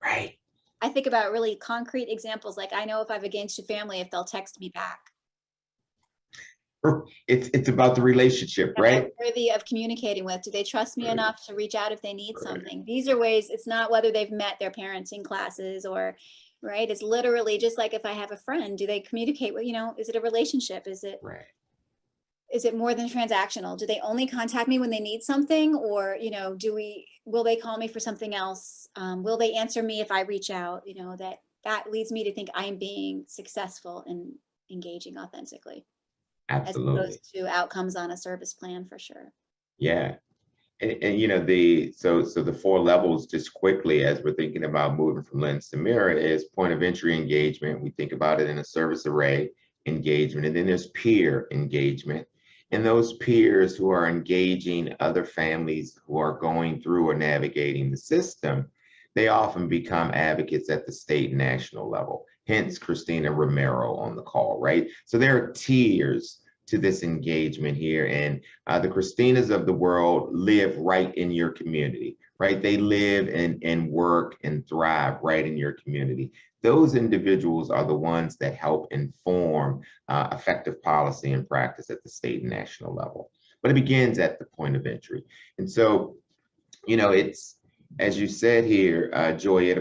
Right? I think about really concrete examples, like I know if I've engaged a family, if they'll text me back. It's about the relationship, right? Worthy of communicating with. Do they trust me enough to reach out if they need something? These are ways. It's not whether they've met their parenting classes or, right? It's literally just like if I have a friend, do they communicate with, is it a relationship? Is it, right? Is it more than transactional? Do they only contact me when they need something, or, will they call me for something else? Will they answer me if I reach out? That leads me to think I'm being successful in engaging authentically. Absolutely. As opposed to outcomes on a service plan, for sure. Yeah. And the 4 levels, just quickly, as we're thinking about moving from lens to mirror, is point of entry engagement. We think about it in a service array engagement, and then there's peer engagement. And those peers who are engaging other families who are going through or navigating the system, they often become advocates at the state and national level. Hence, Christina Romero on the call, right? So there are tiers to this engagement here. And the Christinas of the world live right in your community, right? They live and work and thrive right in your community. Those individuals are the ones that help inform effective policy and practice at the state and national level. But it begins at the point of entry. And so, it's, as you said here, Joy,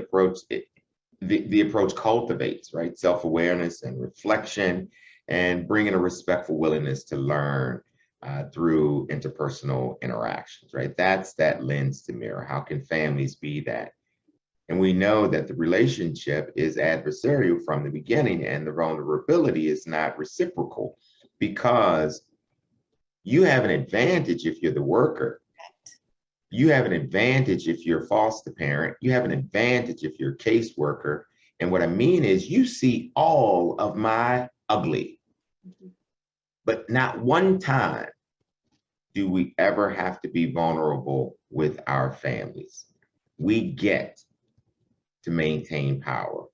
the approach cultivates, right? Self-awareness and reflection, and bringing a respectful willingness to learn through interpersonal interactions, right? That's that lens to mirror. How can families be that? And we know that the relationship is adversarial from the beginning, and the vulnerability is not reciprocal, because You have an advantage if you're the worker. You have an advantage if you're a foster parent. You have an advantage if you're a caseworker. And what I mean is you see all of my ugly, but not one time do we ever have to be vulnerable with our families. We get to maintain power.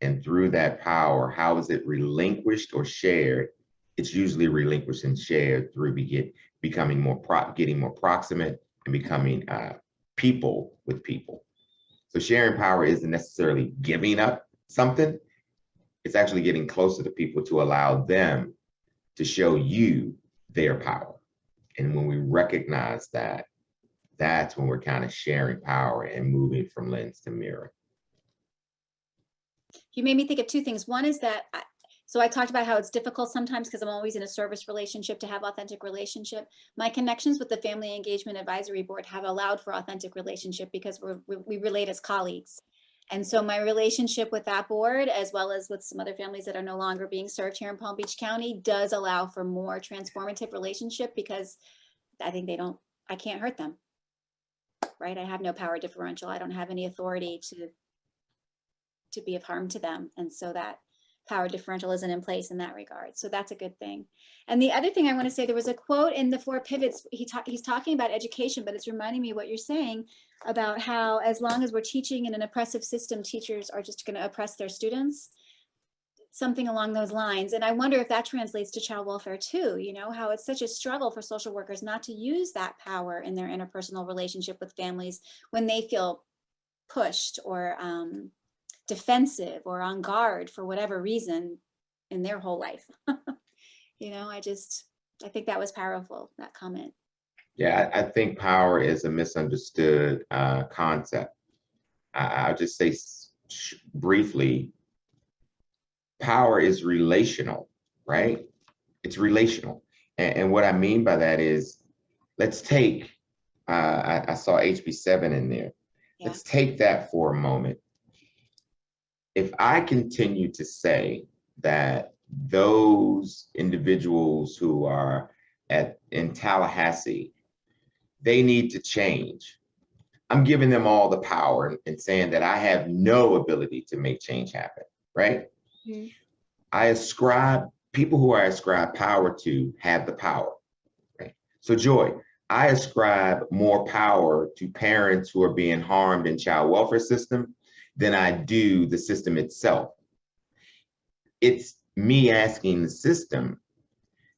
And through that power, how is it relinquished or shared? It's usually relinquished and shared through becoming getting more proximate and becoming people with people. So sharing power isn't necessarily giving up something. It's actually getting closer to people to allow them to show you their power. And when we recognize that, that's when we're kind of sharing power and moving from lens to mirror. You made me think of two things. One is that, so I talked about how it's difficult sometimes because I'm always in a service relationship to have authentic relationship. My connections with the Family Engagement Advisory Board have allowed for authentic relationship because we relate as colleagues. And so my relationship with that board, as well as with some other families that are no longer being served here in Palm Beach County, does allow for more transformative relationship because I think I can't hurt them, right? I have no power differential. I don't have any authority to be of harm to them. And so that power differential isn't in place in that regard. So that's a good thing. And the other thing I want to say, there was a quote in the 4 Pivots. He's talking about education, but it's reminding me of what you're saying about how as long as we're teaching in an oppressive system, teachers are just going to oppress their students, something along those lines. And I wonder if that translates to child welfare too, you know, how it's such a struggle for social workers not to use that power in their interpersonal relationship with families when they feel pushed or defensive or on guard for whatever reason in their whole life. You know, I think that was powerful, that comment. Yeah, I think power is a misunderstood concept. I'll just say briefly, power is relational, right? It's relational. And what I mean by that is, let's take, I saw HB 7 in there. Yeah. Let's take that for a moment. If I continue to say that those individuals who are in Tallahassee, they need to change, I'm giving them all the power and saying that I have no ability to make change happen, right? Mm-hmm. People who I ascribe power to have the power, right? So Joy, I ascribe more power to parents who are being harmed in child welfare system than I do the system itself. It's me asking the system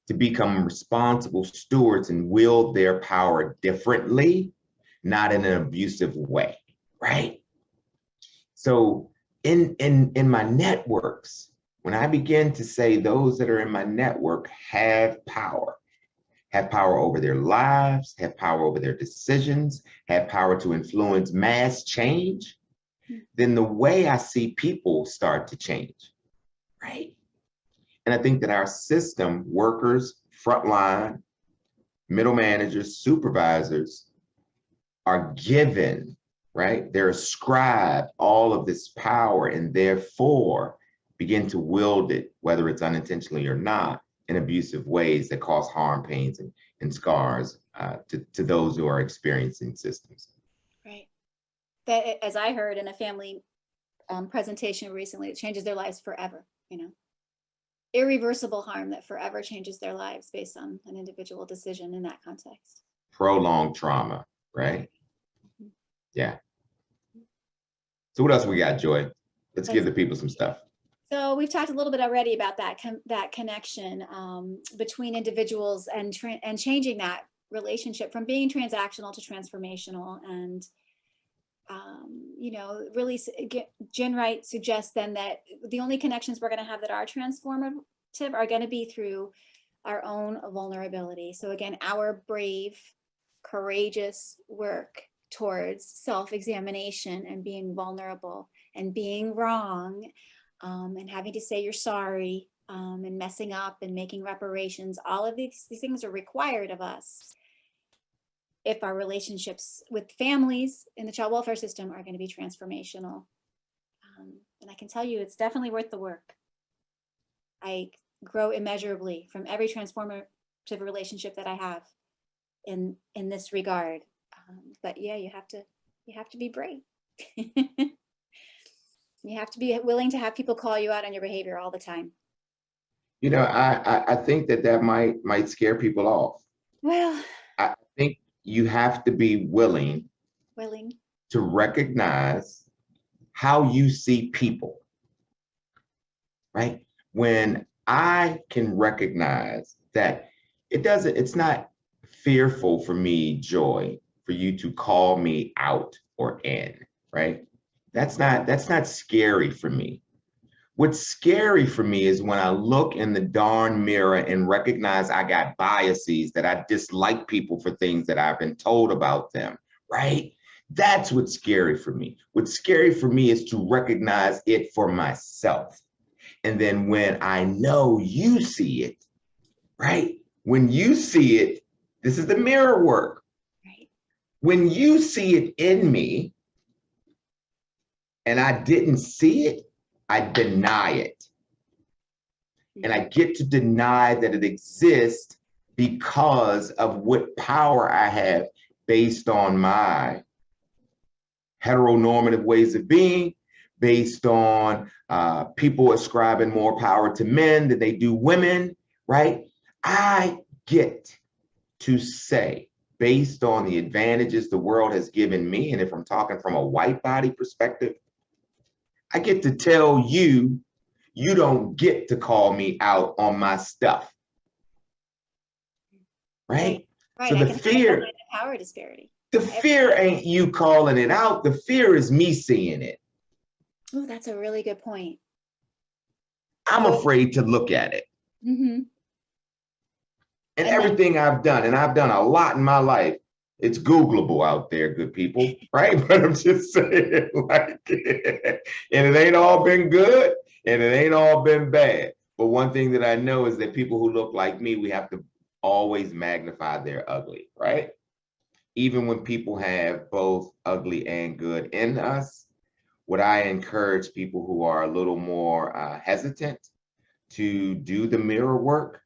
to become responsible stewards and wield their power differently, not in an abusive way, right? So in my networks, when I begin to say those that are in my network have power over their lives, have power over their decisions, have power to influence mass change, then the way I see people start to change, right? And I think that our system, workers, frontline, middle managers, supervisors are given, right? They're ascribed all of this power and therefore begin to wield it, whether it's unintentionally or not, in abusive ways that cause harm, pains, and scars to those who are experiencing systems. Right. That, as I heard in a family presentation recently, it changes their lives forever, you know. Irreversible harm that forever changes their lives based on an individual decision in that context. Prolonged trauma, right? Mm-hmm. Yeah. So what else we got, Joy? Let's give the people some stuff. So we've talked a little bit already about that connection between individuals and changing that relationship from being transactional to transformational. And you know, really, Jen Wright suggests then that the only connections we're going to have that are transformative are going to be through our own vulnerability. So again, our brave, courageous work towards self-examination and being vulnerable and being wrong and having to say you're sorry and messing up and making reparations. All of these things are required of us if our relationships with families in the child welfare system are going to be transformational. And I can tell you, it's definitely worth the work. I grow immeasurably from every transformative to the relationship that I have in this regard. But yeah, you have to be brave. You have to be willing to have people call you out on your behavior all the time. You know, I think that might scare people off. Well, I think you have to be willing willing. to recognize how you see people, right? When I can recognize that it's not fearful for me, Joy, for you to call me out or in, right? That's not scary for me. What's scary for me is when I look in the darn mirror and recognize I got biases, that I dislike people for things that I've been told about them, right? That's what's scary for me. What's scary for me is to recognize it for myself. And then when I know you see it, right? When you see it, this is the mirror work. Right. When you see it in me and I didn't see it, I deny it. And I get to deny that it exists because of what power I have based on my heteronormative ways of being, based on people ascribing more power to men than they do women, right? I get to say, based on the advantages the world has given me, and if I'm talking from a white body perspective, I get to tell you, you don't get to call me out on my stuff, right? Right. So I the can fear, the power disparity. the fear ain't you calling it out. The fear is me seeing it. Oh, that's a really good point. I'm afraid to look at it. Mm-hmm. And everything I've done, and I've done a lot in my life, it's Googleable out there, good people, right? But I'm just saying, like, and it ain't all been good, and it ain't all been bad. But one thing that I know is that people who look like me, we have to always magnify their ugly, right? Even when people have both ugly and good in us, what I encourage people who are a little more hesitant to do the mirror work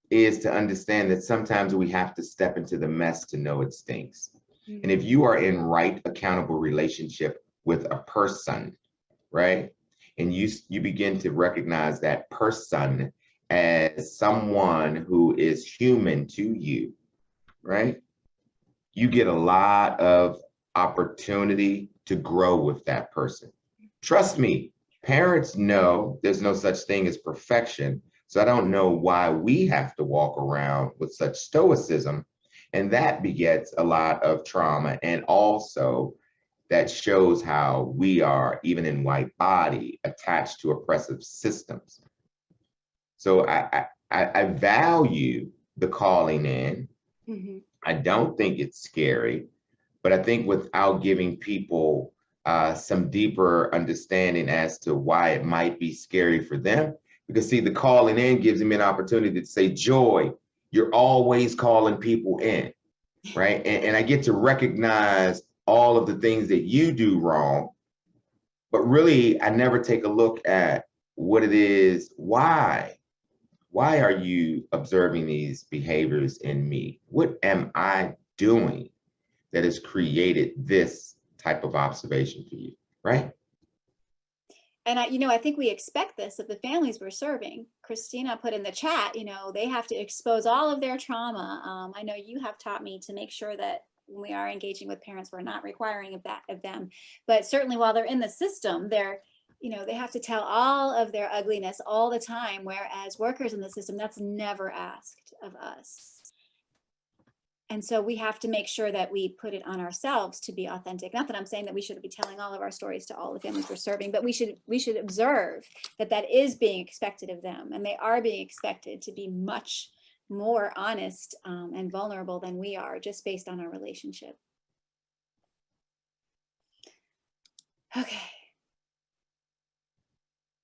is to understand that sometimes we have to step into the mess to know it stinks. Mm-hmm. And if you are in right, accountable relationship with a person, right? And you begin to recognize that person as someone who is human to you, right? You get a lot of opportunity to grow with that person. Trust me, parents know there's no such thing as perfection. So I don't know why we have to walk around with such stoicism. And that begets a lot of trauma. And also that shows how we are, even in white body, attached to oppressive systems. So I value the calling in. Mm-hmm. I don't think it's scary, but I think without giving people some deeper understanding as to why it might be scary for them, because see, the calling in gives them an opportunity to say, Joy, you're always calling people in, right? And I get to recognize all of the things that you do wrong, but really, I never take a look at what it is. Why are you observing these behaviors in me? What am I doing that has created this type of observation for you, right? And I think we expect this of the families we're serving. Christina put in the chat, they have to expose all of their trauma. I know you have taught me to make sure that when we are engaging with parents, we're not requiring of them. But certainly while they're in the system, they have to tell all of their ugliness all the time, whereas workers in the system, that's never asked of us. And so we have to make sure that we put it on ourselves to be authentic. Not that I'm saying that we should be telling all of our stories to all the families we're serving, but we should observe that is being expected of them. And they are being expected to be much more honest and vulnerable than we are, just based on our relationship. Okay.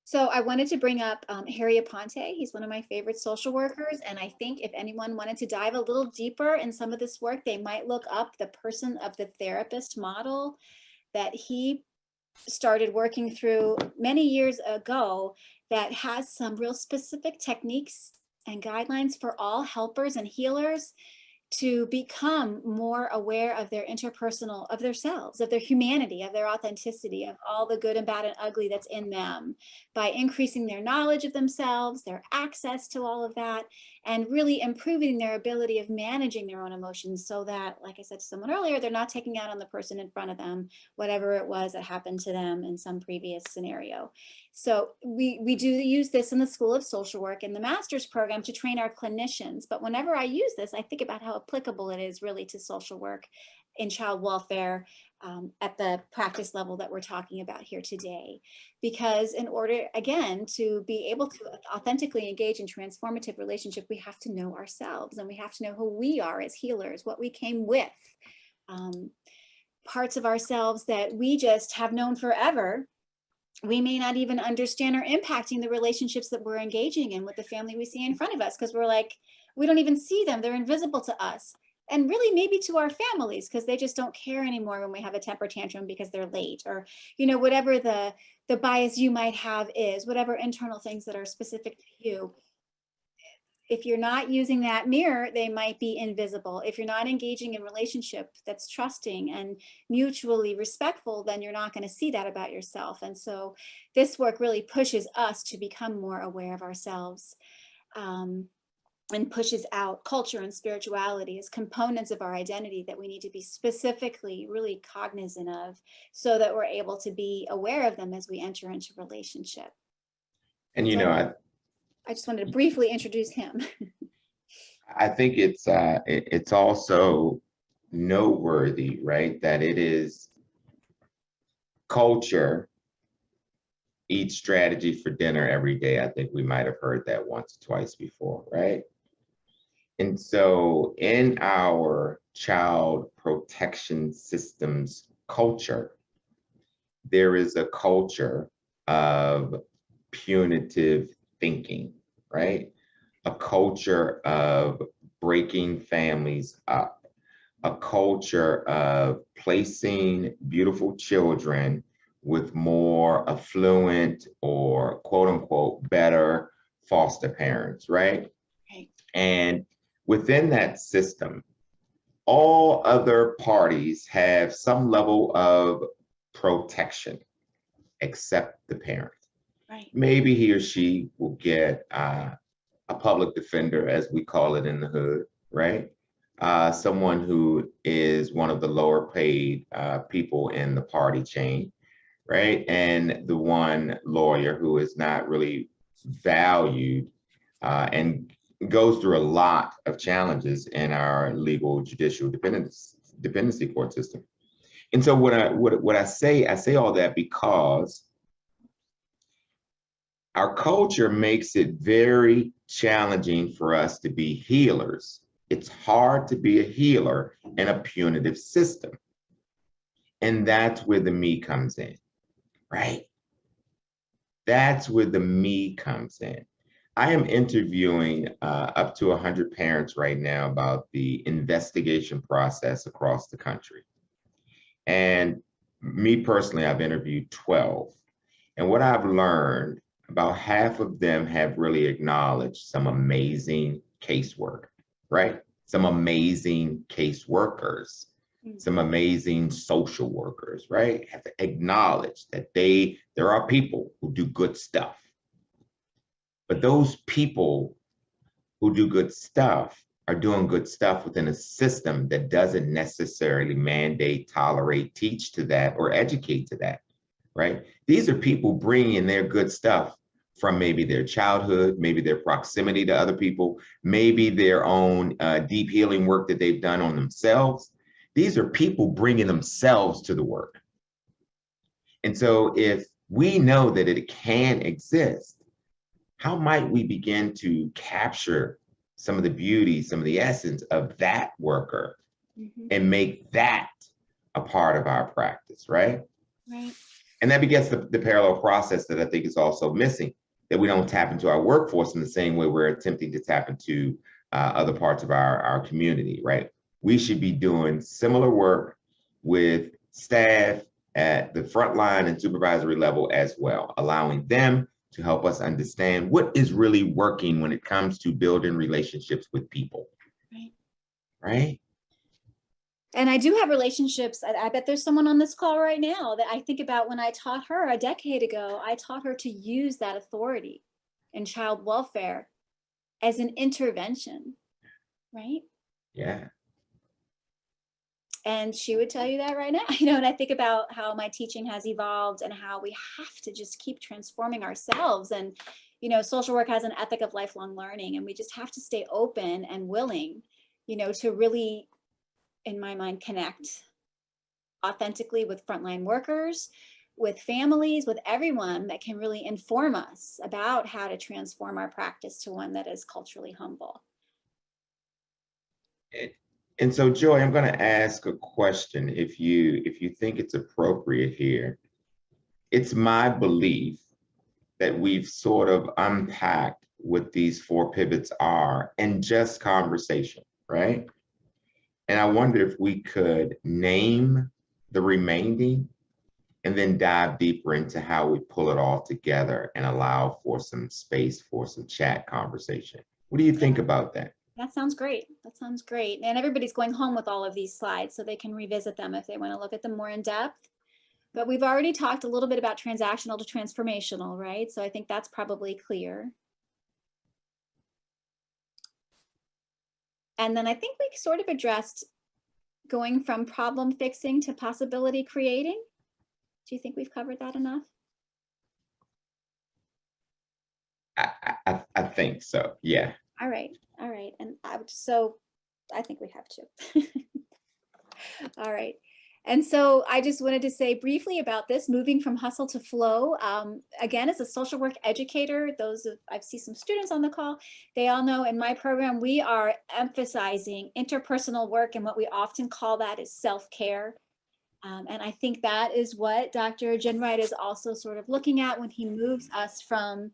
So I wanted to bring up Harry Aponte. He's one of my favorite social workers. And I think if anyone wanted to dive a little deeper in some of this work, they might look up the person of the therapist model that he started working through many years ago that has some real specific techniques and guidelines for all helpers and healers to become more aware of their interpersonal, of themselves, of their humanity, of their authenticity, of all the good and bad and ugly that's in them, by increasing their knowledge of themselves, their access to all of that, and really improving their ability of managing their own emotions so that, like I said to someone earlier, they're not taking out on the person in front of them, whatever it was that happened to them in some previous scenario. So we do use this in the School of Social Work in the master's program to train our clinicians. But whenever I use this, I think about how applicable it is really to social work in child welfare at the practice level that we're talking about here today. Because in order, again, to be able to authentically engage in transformative relationship, we have to know ourselves and we have to know who we are as healers, what we came with, parts of ourselves that we just have known forever. We may not even understand or impacting the relationships that we're engaging in with the family we see in front of us, because we're like, we don't even see them. They're invisible to us. And really maybe to our families, because they just don't care anymore when we have a temper tantrum because they're late, or, you know, whatever the bias you might have is, whatever internal things that are specific to you. If you're not using that mirror, they might be invisible. If you're not engaging in relationship that's trusting and mutually respectful, then you're not going to see that about yourself. And so this work really pushes us to become more aware of ourselves, and pushes out culture and spirituality as components of our identity that we need to be specifically really cognizant of, so that we're able to be aware of them as we enter into relationship. And, you So know, I just wanted to briefly introduce him. I think it's also noteworthy, right, that it is culture eats strategy for dinner every day. I think we might have heard that once or twice before, right? And so in our child protection systems culture, there is a culture of punitive thinking, right? A culture of breaking families up, a culture of placing beautiful children with more affluent or quote unquote better foster parents, right? Right. And within that system, all other parties have some level of protection except the parent. Right. Maybe he or she will get a public defender, as we call it in the hood, right? Someone who is one of the lower paid people in the party chain, right? And the one lawyer who is not really valued and goes through a lot of challenges in our legal judicial dependency court system. And so what I say all that because our culture makes it very challenging for us to be healers. It's hard to be a healer in a punitive system. And that's where the me comes in, right? That's where the me comes in. I am interviewing up to 100 parents right now about the investigation process across the country. And me personally, I've interviewed 12. And what I've learned, about half of them have really acknowledged some amazing casework, right? Some amazing caseworkers, some amazing social workers, right? Have acknowledged that there are people who do good stuff. But those people who do good stuff are doing good stuff within a system that doesn't necessarily mandate, tolerate, teach to that, or educate to that, right? These are people bringing their good stuff from maybe their childhood, maybe their proximity to other people, maybe their own deep healing work that they've done on themselves. These are people bringing themselves to the work. And so if we know that it can exist, how might we begin to capture some of the beauty, some of the essence of that worker and make that a part of our practice, right? Right. And that begets the parallel process that I think is also missing, that we don't tap into our workforce in the same way we're attempting to tap into other parts of our community, right? We should be doing similar work with staff at the frontline and supervisory level as well, allowing them to help us understand what is really working when it comes to building relationships with people. Right. Right? And I do have relationships. I bet there's someone on this call right now that I think about when I taught her a decade ago. I taught her to use that authority in child welfare as an intervention, right? Yeah. And she would tell you that right now, and I think about how my teaching has evolved and how we have to just keep transforming ourselves. And, social work has an ethic of lifelong learning, and we just have to stay open and willing, to really, in my mind, connect authentically with frontline workers, with families, with everyone that can really inform us about how to transform our practice to one that is culturally humble. And so, Joy, I'm going to ask a question if you think it's appropriate here. It's my belief that we've sort of unpacked what these 4 pivots are in just conversation, right? And I wonder if we could name the remaining and then dive deeper into how we pull it all together and allow for some space for some chat conversation. What do you think about that? That sounds great. That sounds great. And everybody's going home with all of these slides so they can revisit them if they want to look at them more in depth. But we've already talked a little bit about transactional to transformational, right? So I think that's probably clear. And then I think we sort of addressed going from problem fixing to possibility creating. Do you think we've covered that enough? I think so, yeah. All right. And so I think we have to. All right. And so I just wanted to say briefly about this, moving from hustle to flow. Again, as a social work educator, I see some students on the call, they all know in my program, we are emphasizing interpersonal work, and what we often call that is self-care. And I think that is what Dr. Ginwright is also sort of looking at when he moves us from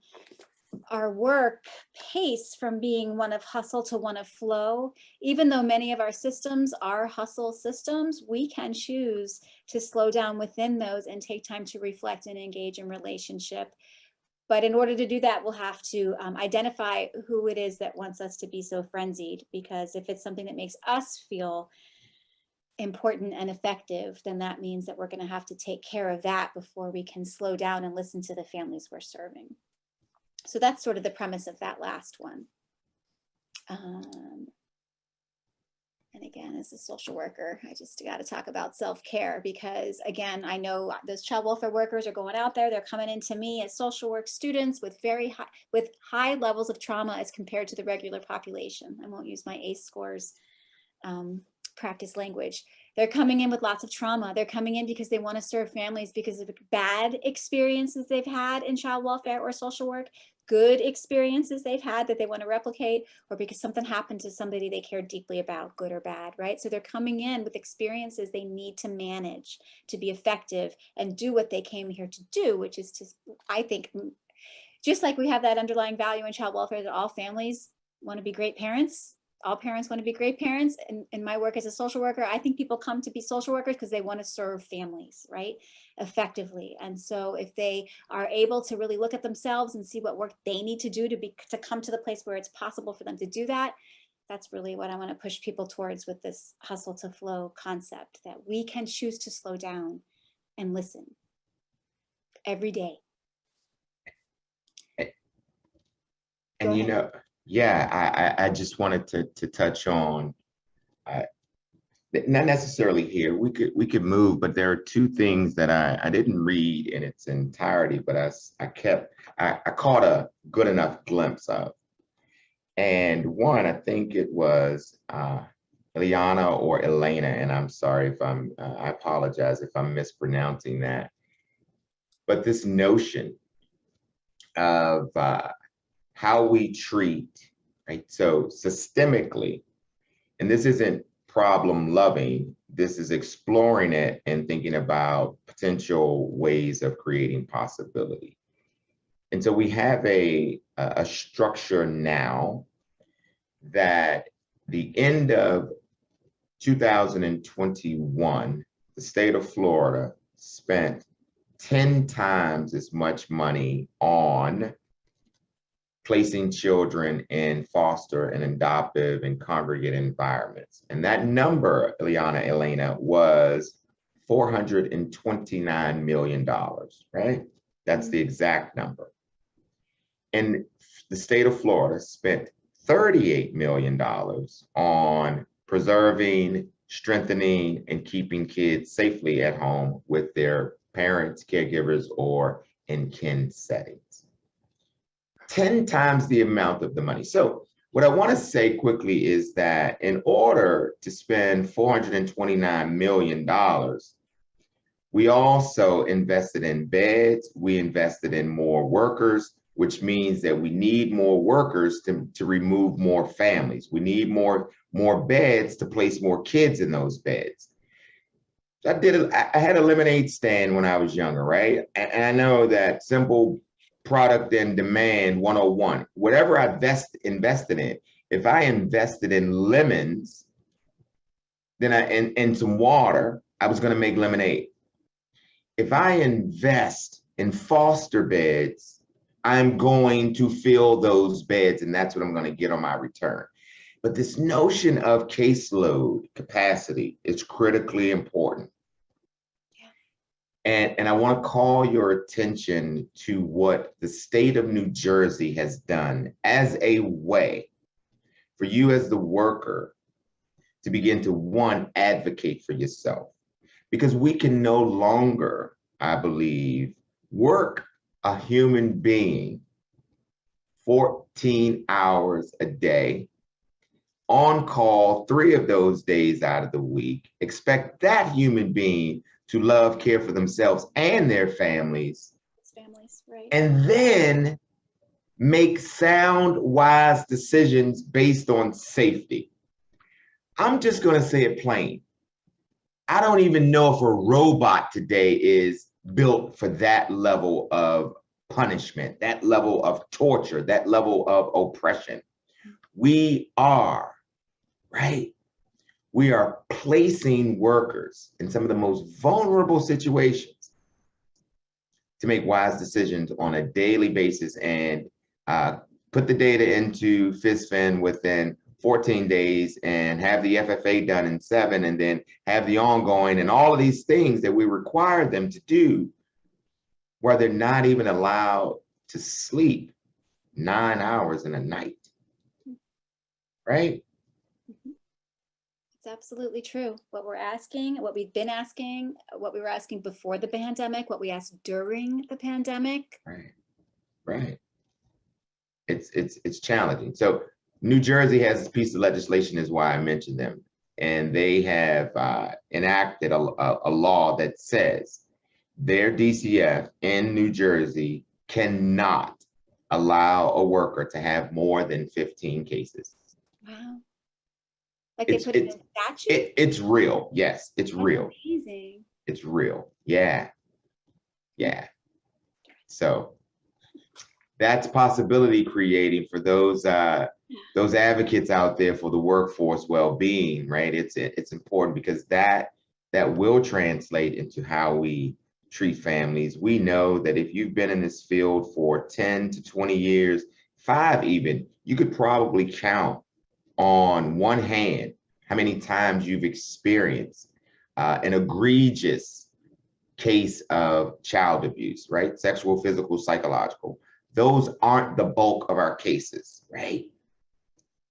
our work pace from being one of hustle to one of flow. Even though many of our systems are hustle systems, we can choose to slow down within those and take time to reflect and engage in relationship. But in order to do that, we'll have to identify who it is that wants us to be so frenzied, because if it's something that makes us feel important and effective, then that means that we're going to have to take care of that before we can slow down and listen to the families we're serving. So that's sort of the premise of that last one. And again, as a social worker, I just got to talk about self-care, because again, I know those child welfare workers are going out there, they're coming into me as social work students with high levels of trauma as compared to the regular population. I won't use my ACE scores practice language. They're coming in with lots of trauma. They're coming in because they want to serve families because of bad experiences they've had in child welfare or social work, good experiences they've had that they want to replicate, or because something happened to somebody they care deeply about, good or bad, right? So they're coming in with experiences they need to manage to be effective and do what they came here to do, which is to, I think, just like we have that underlying value in child welfare that all families want to be great parents, all parents want to be great parents. And in my work as a social worker, I think people come to be social workers because they want to serve families, right, effectively. And so if they are able to really look at themselves and see what work they need to do to come to the place where it's possible for them to do that, that's really what I want to push people towards with this hustle to flow concept, that we can choose to slow down and listen every day. And yeah, I just wanted to touch on, not necessarily here, we could move, but there are 2 things that I didn't read in its entirety, but I caught a good enough glimpse of. And one, I think it was Liana or Elena, and I'm sorry if I apologize if I'm mispronouncing that. But this notion of how we treat, right? So systemically, and this isn't problem loving, this is exploring it and thinking about potential ways of creating possibility. And so we have a structure now that the end of 2021, the state of Florida spent 10 times as much money on placing children in foster and adoptive and congregate environments. And that number, Eliana, Elena, was $429 million, right? That's the exact number. And the state of Florida spent $38 million on preserving, strengthening, and keeping kids safely at home with their parents, caregivers, or in kin settings. 10 times the amount of the money. So what I want to say quickly is that in order to spend $429 million, we also invested in beds, we invested in more workers, which means that we need more workers to remove more families. We need more beds to place more kids in those beds. I had a lemonade stand when I was younger, right? And I know that simple product and demand 101, whatever I invested in, if I invested in lemons, then and some water, I was going to make lemonade. If I invest in foster beds, I'm going to fill those beds, and that's what I'm going to get on my return. But this notion of caseload capacity is critically important. And I want to call your attention to what the state of New Jersey has done as a way for you as the worker to begin to, one, advocate for yourself. Because we can no longer, I believe, work a human being 14 hours a day, on call 3 of those days out of the week, expect that human being to love, care for themselves and their families, right. And then make sound, wise decisions based on safety. I'm just going to say it plain. I don't even know if a robot today is built for that level of punishment, that level of torture, that level of oppression. We are, right? We are placing workers in some of the most vulnerable situations to make wise decisions on a daily basis and put the data into FSFN within 14 days and have the FFA done in 7, and then have the ongoing and all of these things that we require them to do, where they're not even allowed to sleep 9 hours in a night, right? It's absolutely true. What we're asking, what we've been asking, what we were asking before the pandemic, what we asked during the pandemic. Right. It's challenging. So New Jersey has a piece of legislation, is why I mentioned them, and they have enacted a law that says their DCF in New Jersey cannot allow a worker to have more than 15 cases. Wow. Like they put it in statute? It's real. Yes, it's That's real. Amazing. It's real. Yeah. So that's possibility creating for those advocates out there for the workforce well-being, right? It's important because that will translate into how we treat families. We know that if you've been in this field for 10 to 20 years, 5 even, you could probably count on one hand how many times you've experienced an egregious case of child abuse, right? Sexual, physical, psychological. Those aren't the bulk of our cases, right?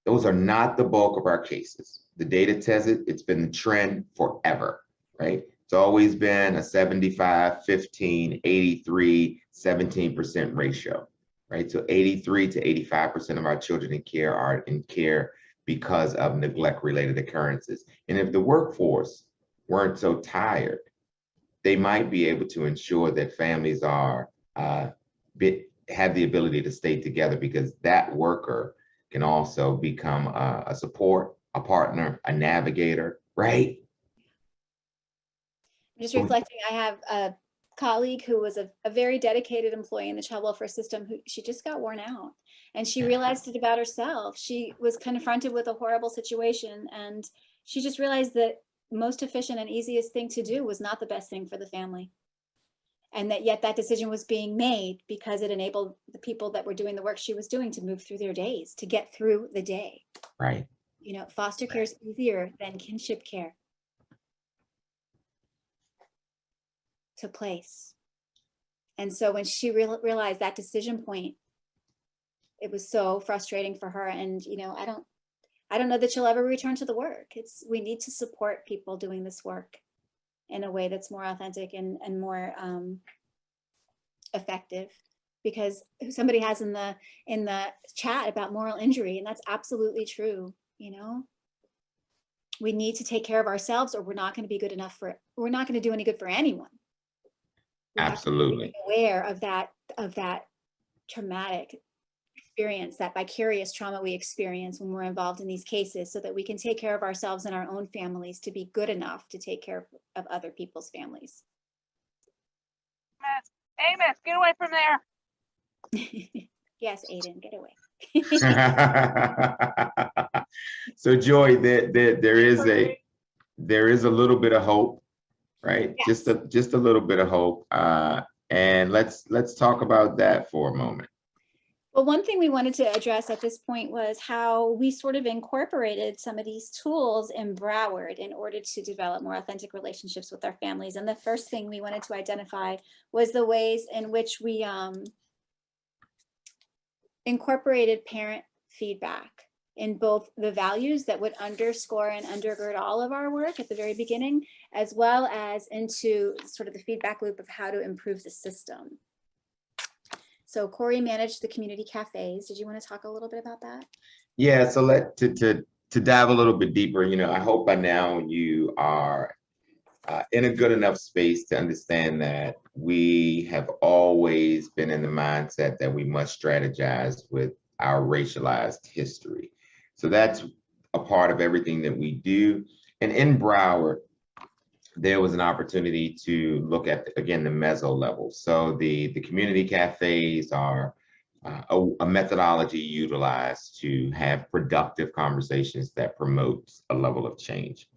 Those are not the bulk of our cases. The data tells it, it's been the trend forever, right? It's always been a 75, 15, 83, 17% ratio, right? So 83 to 85% of our children in care are in care because of neglect-related occurrences. And if the workforce weren't so tired, they might be able to ensure that families are have the ability to stay together, because that worker can also become a support, a partner, a navigator, right? I'm just reflecting, I have a colleague who was a very dedicated employee in the child welfare system who she just got worn out, and she realized it about herself. She was confronted with a horrible situation, and she just realized that most efficient and easiest thing to do was not the best thing for the family. And that yet that decision was being made because it enabled the people that were doing the work she was doing to move through their days, to get through the day. Right. You know, foster care is easier than kinship care to place. And so when she realized that decision point, it was so frustrating for her. And, you know, I don't know that she'll ever return to the work. We need to support people doing this work in a way that's more authentic and more effective. Because somebody has in the chat about moral injury, and that's absolutely true. You know, we need to take care of ourselves, or we're not going to be good enough we're not going to do any good for anyone. We Absolutely. have to be aware of that traumatic experience, that vicarious trauma we experience when we're involved in these cases, so that we can take care of ourselves and our own families to be good enough to take care of other people's families. Amos, get away from there. Yes, Aiden, get away. So Joy, there is a little bit of hope, right? Yes. Just a little bit of hope. And let's talk about that for a moment. Well, one thing we wanted to address at this point was how we sort of incorporated some of these tools in Broward in order to develop more authentic relationships with our families. And the first thing we wanted to identify was the ways in which we incorporated parent feedback in both the values that would underscore and undergird all of our work at the very beginning, as well as into sort of the feedback loop of how to improve the system. So Corey managed the community cafes. Did you want to talk a little bit about that? Yeah, so to dive a little bit deeper, you know, I hope by now you are in a good enough space to understand that we have always been in the mindset that we must strategize with our racialized history. So that's a part of everything that we do. And in Broward, there was an opportunity to look at, again, the meso level. So the community cafes are a methodology utilized to have productive conversations that promotes a level of change.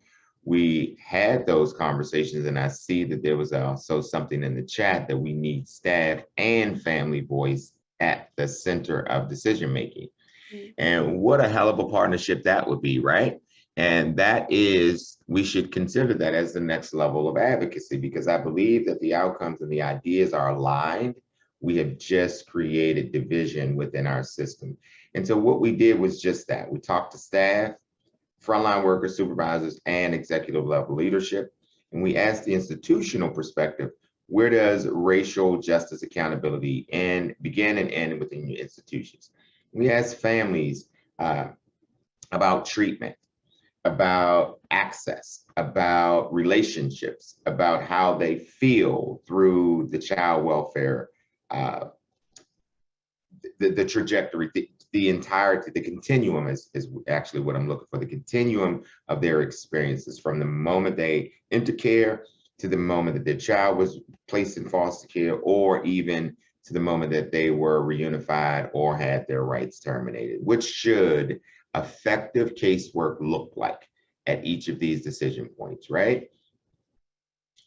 We had those conversations, and I see that there was also something in the chat that we need staff and family voice at the center of decision making. Mm-hmm. And what a hell of a partnership that would be, right? And that is, we should consider that as the next level of advocacy, because I believe that the outcomes and the ideas are aligned. We have just created division within our system. And so what we did was just that. We talked to staff, frontline workers, supervisors, and executive level leadership. And we asked the institutional perspective, where does racial justice accountability begin and end within your institutions? We asked families about treatment, about access, about relationships, about how they feel through the child welfare, the trajectory, the entirety, the continuum is actually what I'm looking for, the continuum of their experiences from the moment they enter care to the moment that their child was placed in foster care, or even to the moment that they were reunified or had their rights terminated. What should effective casework look like at each of these decision points, right?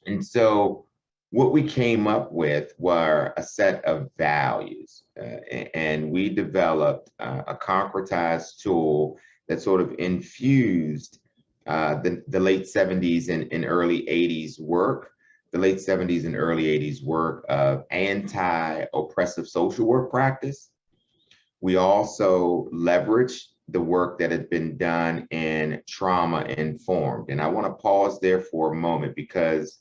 And so what we came up with were a set of values, and we developed a concretized tool that sort of infused the late 70s and early 80s work, the late 70s and early 80s work of anti-oppressive social work practice. We also leveraged the work that had been done in trauma-informed. And I want to pause there for a moment, because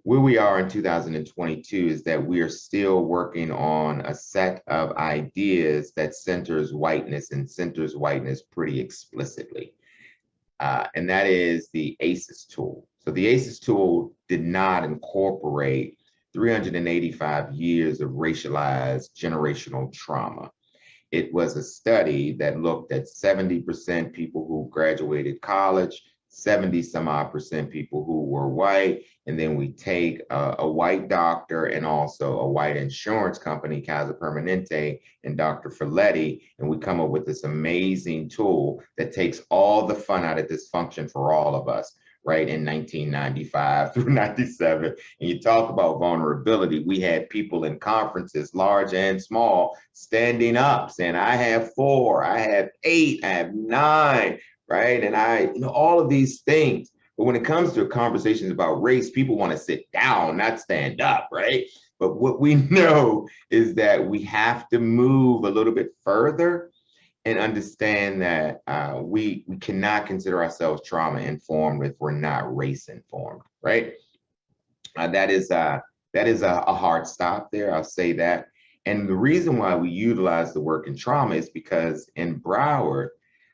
where we are in 2022 is that we are still working on a set of ideas that centers whiteness and centers whiteness pretty explicitly. And that is the ACEs tool. So the ACEs tool did not incorporate 385 years of racialized generational trauma. It was a study that looked at 70% people who graduated college, 70-some-odd% people who were white, and then we take a white doctor and also a white insurance company, Kaiser Permanente, and Dr. Folletti, and we come up with this amazing tool that takes all the fun out of dysfunction for all of us, right, in 1995 through 97. And you talk about vulnerability, we had people in conferences, large and small, standing up saying, I have 4, I have 8, I have 9, right? And all of these things. But when it comes to conversations about race, people want to sit down, not stand up, right? But what we know is that we have to move a little bit further and understand that we cannot consider ourselves trauma informed if we're not race informed, right? That is a hard stop there. I'll say that. And the reason why we utilize the work in trauma is because in Broward,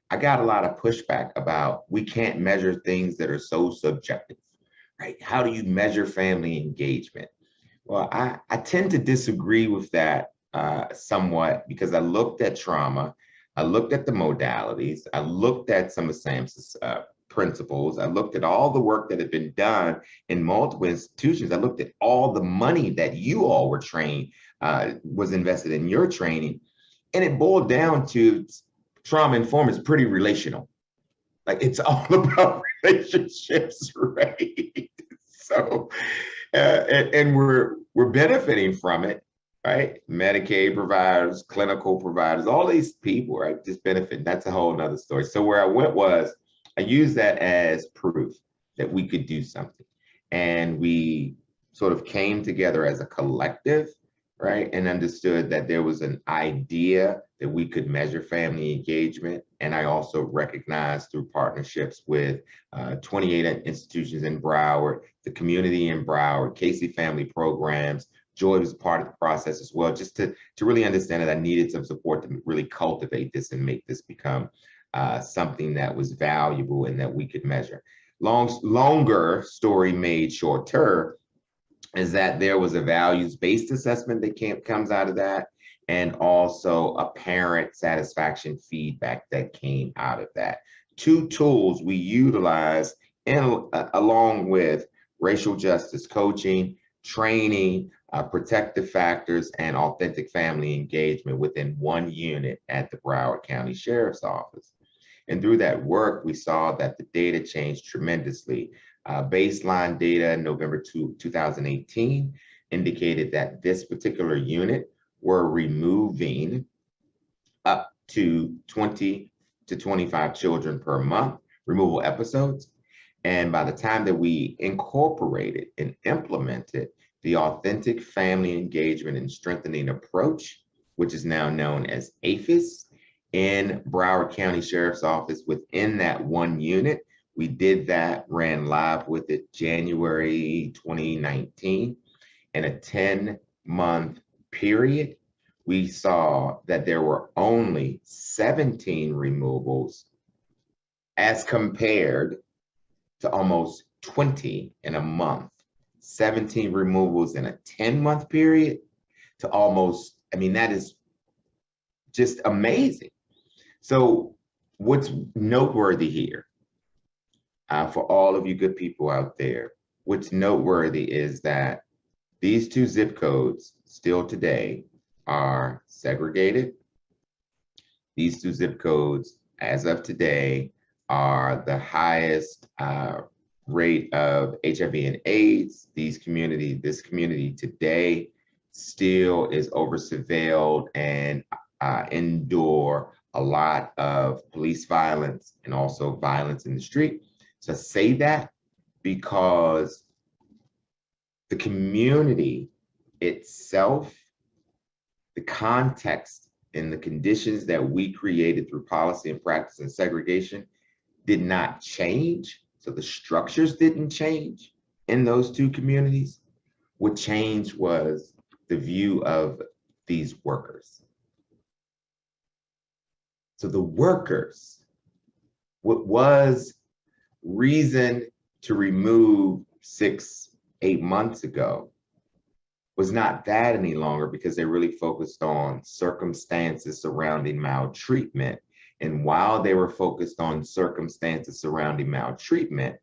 I got a lot of pushback about we can't measure things that are so subjective, right? How do you measure family engagement? Well, I tend to disagree with that somewhat because I looked at trauma, I looked at the modalities, I looked at some of Sam's principles, I looked at all the work that had been done in multiple institutions, I looked at all the money that you all were trained, was invested in your training, and it boiled down to trauma informed is pretty relational. Like it's all about relationships, right? So, and we're benefiting from it, right? Medicaid providers, clinical providers, all these people, right? Just benefit. That's a whole nother story. So where I went was I used that as proof that we could do something. And we sort of came together as a collective, right? And understood that there was an idea that we could measure family engagement. And I also recognized through partnerships with 28 institutions in Broward, the community in Broward, Casey Family Programs. Joy was part of the process as well, just to really understand that I needed some support to really cultivate this and make this become something that was valuable and that we could measure. Longer story made shorter is that there was a values-based assessment that comes out of that, and also a parent satisfaction feedback that came out of that. 2 tools we utilize along with racial justice coaching, training, protective factors, and authentic family engagement within 1 unit at the Broward County Sheriff's Office. And through that work, we saw that the data changed tremendously. Baseline data in November 2018 indicated that this particular unit were removing up to 20 to 25 children per month, removal episodes. And by the time that we incorporated and implemented the authentic family engagement and strengthening approach, which is now known as AFES, in Broward County Sheriff's Office within that 1 unit, we did that, ran live with it January 2019. In a 10-month period, we saw that there were only 17 removals as compared to almost 20 in a month. 17 removals in a 10-month period to almost, that is just amazing. So what's noteworthy here, for all of you good people out there, what's noteworthy is that these 2 zip codes still today are segregated. These 2 zip codes, as of today, are the highest rate of HIV and AIDS. This community today still is over surveilled and endure a lot of police violence and also violence in the street. So I say that because the community itself, the context and the conditions that we created through policy and practice and segregation did not change. So the structures didn't change in those 2 communities. What changed was the view of these workers. So the workers, what was reason to remove 6-8 months ago was not that any longer, because they really focused on circumstances surrounding maltreatment. And while they were focused on circumstances surrounding maltreatment,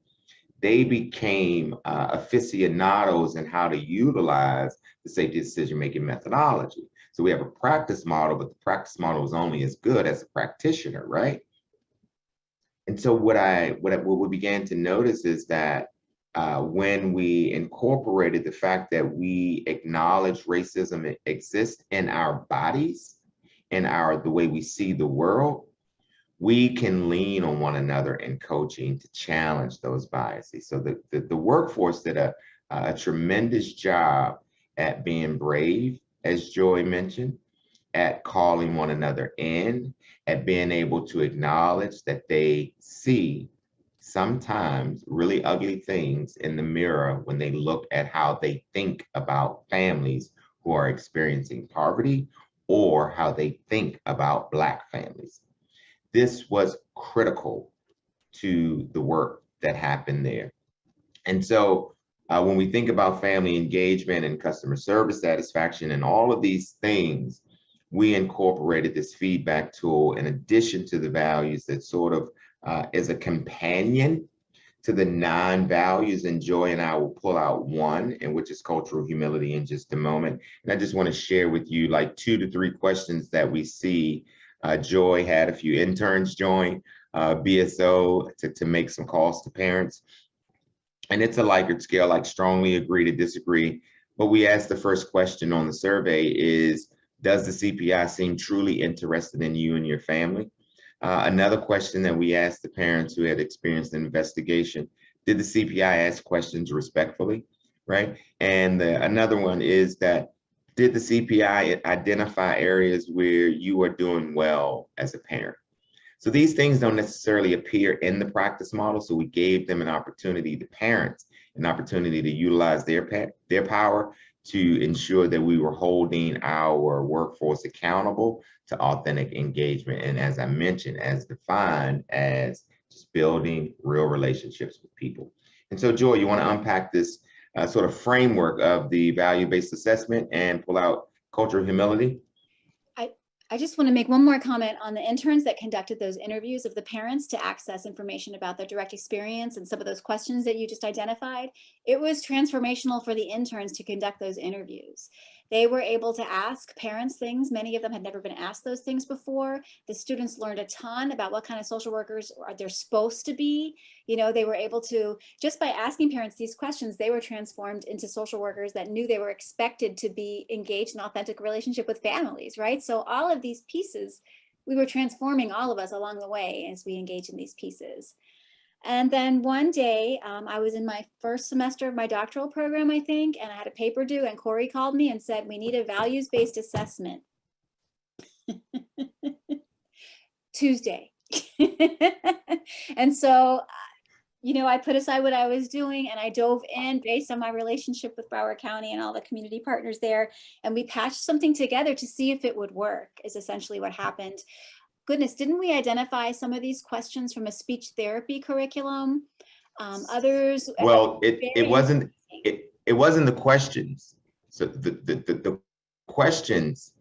they became aficionados in how to utilize the safety decision-making methodology. So we have a practice model, but the practice model is only as good as a practitioner, right? And so what we began to notice is that when we incorporated the fact that we acknowledge racism exists in our bodies, in the way we see the world, we can lean on one another in coaching to challenge those biases. So the workforce did a tremendous job at being brave, as Joy mentioned, at calling one another in, at being able to acknowledge that they see sometimes really ugly things in the mirror when they look at how they think about families who are experiencing poverty or how they think about Black families. This was critical to the work that happened there. And so when we think about family engagement and customer service satisfaction and all of these things, we incorporated this feedback tool in addition to the values that sort of is a companion to the 9 values. And Joy and I will pull out one, and which is cultural humility, in just a moment. And I just want to share with you like 2 to 3 questions that we see. Joy had a few interns join BSO to make some calls to parents. And it's a Likert scale, like strongly agree to disagree. But we asked the first question on the survey is, does the CPI seem truly interested in you and your family? Another question that we asked the parents who had experienced an investigation, did the CPI ask questions respectfully, right? And another one is that, did the CPI identify areas where you are doing well as a parent? So these things don't necessarily appear in the practice model. So we gave them an opportunity, the parents, an opportunity to utilize their power to ensure that we were holding our workforce accountable to authentic engagement. And as I mentioned, as defined as just building real relationships with people. And so Joy, you want to unpack this sort of framework of the value-based assessment and pull out cultural humility? I just want to make one more comment on the interns that conducted those interviews of the parents to access information about their direct experience and some of those questions that you just identified. It was transformational for the interns to conduct those interviews. They were able to ask parents things. Many of them had never been asked those things before. The students learned a ton about what kind of social workers are they're supposed to be. You know, they were able to, just by asking parents these questions, they were transformed into social workers that knew they were expected to be engaged in authentic relationship with families, right? So all of these pieces, we were transforming all of us along the way as we engage in these pieces. And then one day, I was in my first semester of my doctoral program, I think, and I had a paper due, and Corey called me and said, we need a values-based assessment. Tuesday. And so, you know, I put aside what I was doing and I dove in based on my relationship with Broward County and all the community partners there. And we patched something together to see if it would work, is essentially what happened. Goodness, didn't we identify some of these questions from a speech therapy curriculum? Others. Well, it wasn't the questions. So the questions,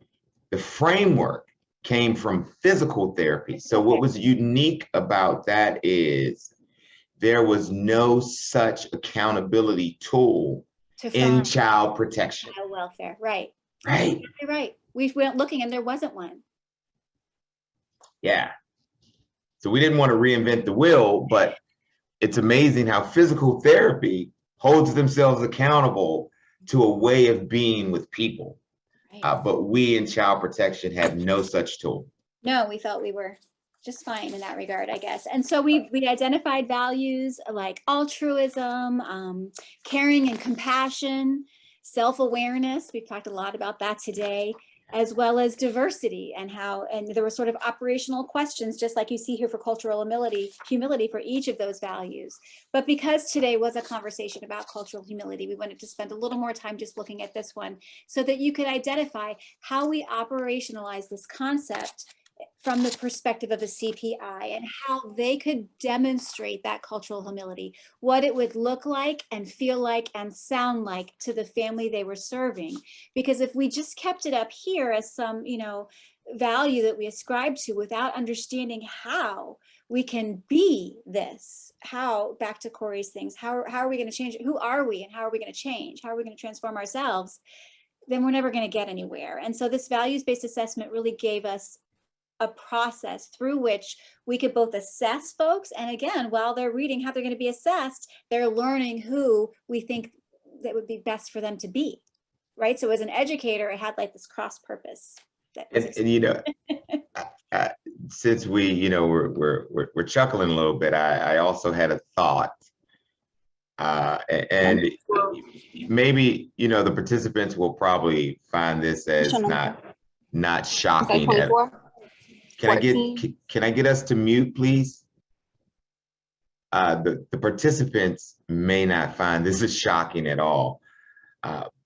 the framework came from physical therapy. So what was unique about that is there was no such accountability tool in child protection. Child welfare, right. Right. Exactly right. We went looking and there wasn't one. Yeah. So we didn't want to reinvent the wheel, but it's amazing how physical therapy holds themselves accountable to a way of being with people. Right. But we in child protection had no such tool. No, we felt we were just fine in that regard, I guess. And so we identified values like altruism, caring and compassion, self-awareness. We've talked a lot about that today, as well as diversity and there were sort of operational questions, just like you see here for cultural humility for each of those values. But because today was a conversation about cultural humility, we wanted to spend a little more time just looking at this one so that you could identify how we operationalize this concept from the perspective of a CPI and how they could demonstrate that cultural humility, what it would look like and feel like and sound like to the family they were serving. Because if we just kept it up here as some, you know, value that we ascribe to without understanding how we can be this, back to Corey's things, how are we going to change it? Who are we and how are we going to change? How are we going to transform ourselves? Then we're never going to get anywhere. And so this values-based assessment really gave us a process through which we could both assess folks, and again, while they're reading how they're going to be assessed, they're learning who we think that would be best for them to be, right? So as an educator, I had like this cross purpose. And you know, since we, you know, we're chuckling a little bit, I also had a thought, and maybe, you know, the participants will probably find this as not shocking. Can I get us to mute, please? The participants may not find this is shocking at all.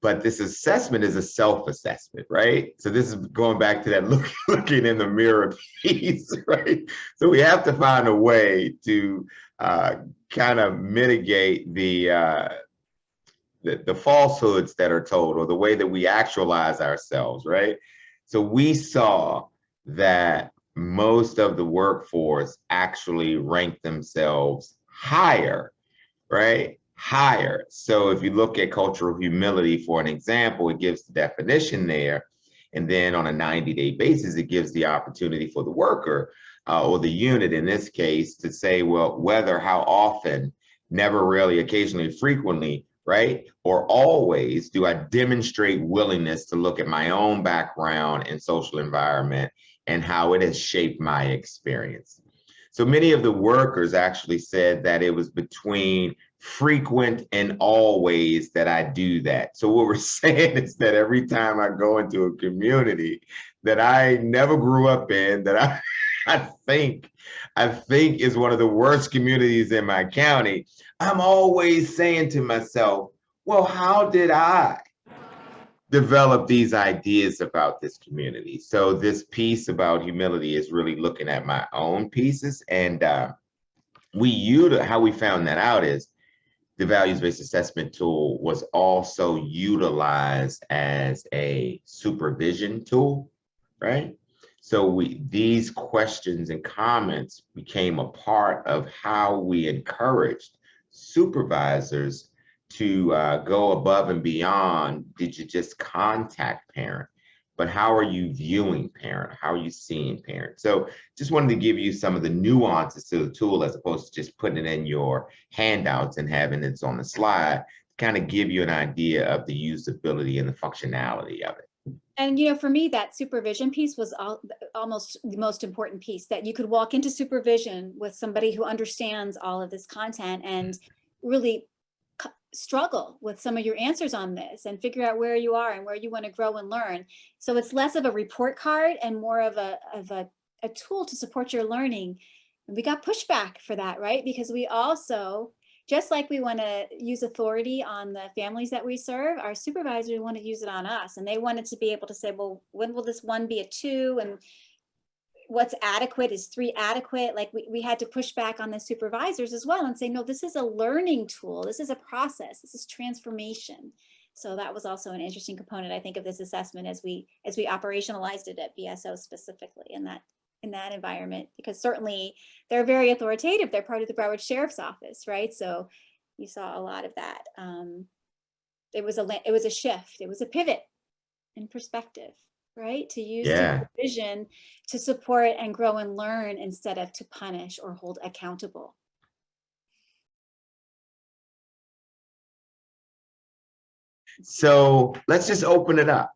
But this assessment is a self-assessment, right? So this is going back to that looking in the mirror piece, right? So we have to find a way to kind of mitigate the falsehoods that are told, or the way that we actualize ourselves, right? So we saw that most of the workforce actually ranked themselves higher, right? Higher. So if you look at cultural humility, for an example, it gives the definition there. And then on a 90-day basis, it gives the opportunity for the worker or the unit in this case to say, well, whether, how often, never, really, occasionally, frequently, right? Or always do I demonstrate willingness to look at my own background and social environment and how it has shaped my experience. So many of the workers actually said that it was between frequent and always that I do that. So what we're saying is that every time I go into a community that I never grew up in, that I think is one of the worst communities in my county, I'm always saying to myself, well, how did I develop these ideas about this community? So this piece about humility is really looking at my own pieces. And how we found that out is the values-based assessment tool was also utilized as a supervision tool, right? So these questions and comments became a part of how we encouraged supervisors to go above and beyond. Did you just contact parent? But how are you viewing parent? How are you seeing parent? So just wanted to give you some of the nuances to the tool, as opposed to just putting it in your handouts and having it on the slide, to kind of give you an idea of the usability and the functionality of it. And, you know, for me, that supervision piece was almost the most important piece, that you could walk into supervision with somebody who understands all of this content and really struggle with some of your answers on this and figure out where you are and where you want to grow and learn. So it's less of a report card and more of a tool to support your learning. And we got pushback for that, right? Because we also, just like we want to use authority on the families that we serve, our supervisors want to use it on us. And they wanted to be able to say, well, when will this 1 be a 2? And what's adequate, is 3 adequate? Like we had to push back on the supervisors as well and say, no, this is a learning tool. This is a process. This is transformation. So that was also an interesting component, I think, of this assessment as we operationalized it at BSO specifically in that environment, because certainly they're very authoritative. They're part of the Broward Sheriff's Office, right? So you saw a lot of that. It was a shift. It was a pivot in perspective, right? To use supervision to support and grow and learn instead of to punish or hold accountable. So let's just open it up.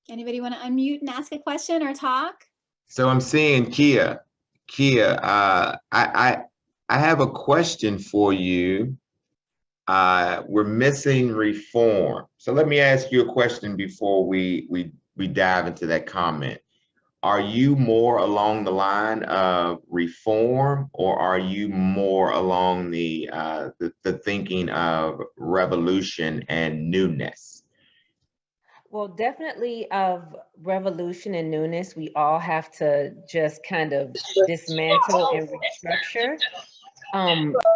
Anybody want to unmute and ask a question or talk? So I'm seeing Kia, I have a question for you. We're missing reform. So let me ask you a question before we dive into that comment. Are you more along the line of reform, or are you more along the thinking of revolution and newness? Well, definitely of revolution and newness. We all have to just kind of dismantle and restructure.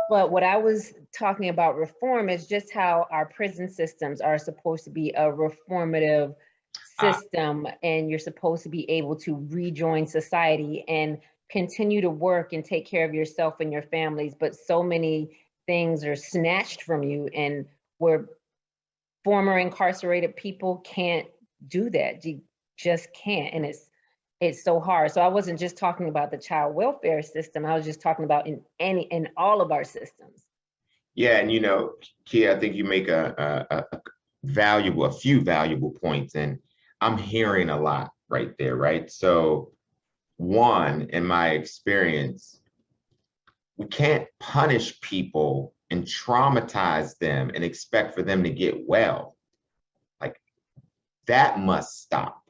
But what I was talking about reform is just how our prison systems are supposed to be a reformative system, and you're supposed to be able to rejoin society and continue to work and take care of yourself and your families. But so many things are snatched from you, and we're former incarcerated people can't do that. You just can't, and it's so hard. So I wasn't just talking about the child welfare system. I was just talking about in all of our systems. Yeah, and Kia, I think you make a few valuable points, and I'm hearing a lot right there, right? So one, in my experience, we can't punish people and traumatize them and expect for them to get well. Like, that must stop.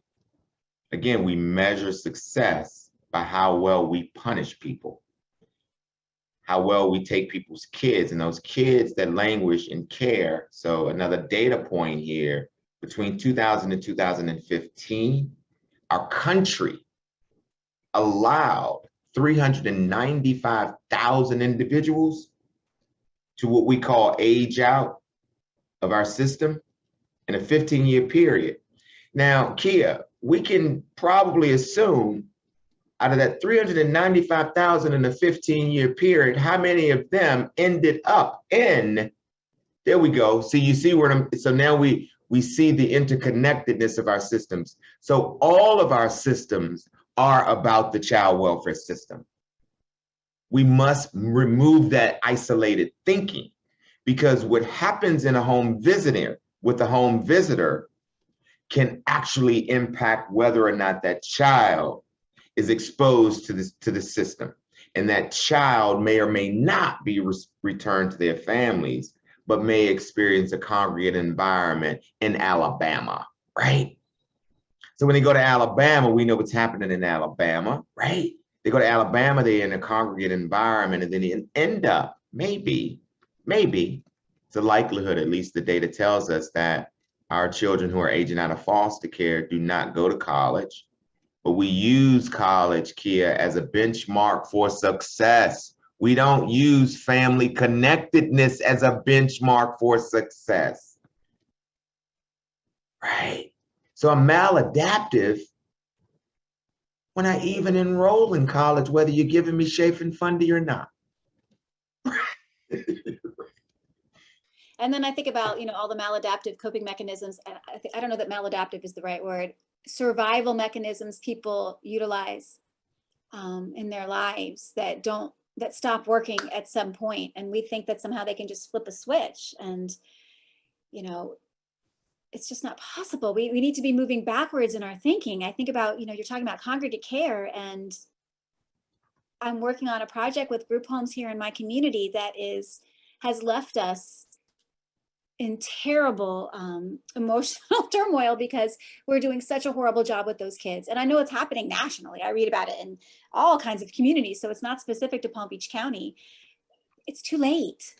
Again, we measure success by how well we punish people, how well we take people's kids, and those kids that languish in care. So another data point here, between 2000 and 2015, our country allowed 395,000 individuals to what we call age out of our system in a 15-year period. Now, Kia, we can probably assume out of that 395,000 in a 15-year period, how many of them ended up in, there we go. See, you see where so now we see the interconnectedness of our systems. So all of our systems are about the child welfare system. We must remove that isolated thinking, because what happens in a home visitor with a home visitor can actually impact whether or not that child is exposed to the system. And that child may or may not be returned to their families, but may experience a congregate environment in Alabama, right? So when they go to Alabama, we know what's happening in Alabama, right? They go to Alabama, they're in a congregate environment, and then they end up, maybe, it's a likelihood, at least the data tells us, that our children who are aging out of foster care do not go to college. But we use college, Kia, as a benchmark for success. We don't use family connectedness as a benchmark for success, right? So I'm maladaptive when I even enroll in college, whether you're giving me Chafin Fundy or not. And then I think about, all the maladaptive coping mechanisms. And I don't know that maladaptive is the right word. Survival mechanisms people utilize in their lives that stop working at some point. And we think that somehow they can just flip a switch. And, it's just not possible. We need to be moving backwards in our thinking. I think about, you're talking about congregate care, and I'm working on a project with group homes here in my community that has left us in terrible emotional turmoil, because we're doing such a horrible job with those kids. And I know it's happening nationally. I read about it in all kinds of communities. So it's not specific to Palm Beach County. It's too late.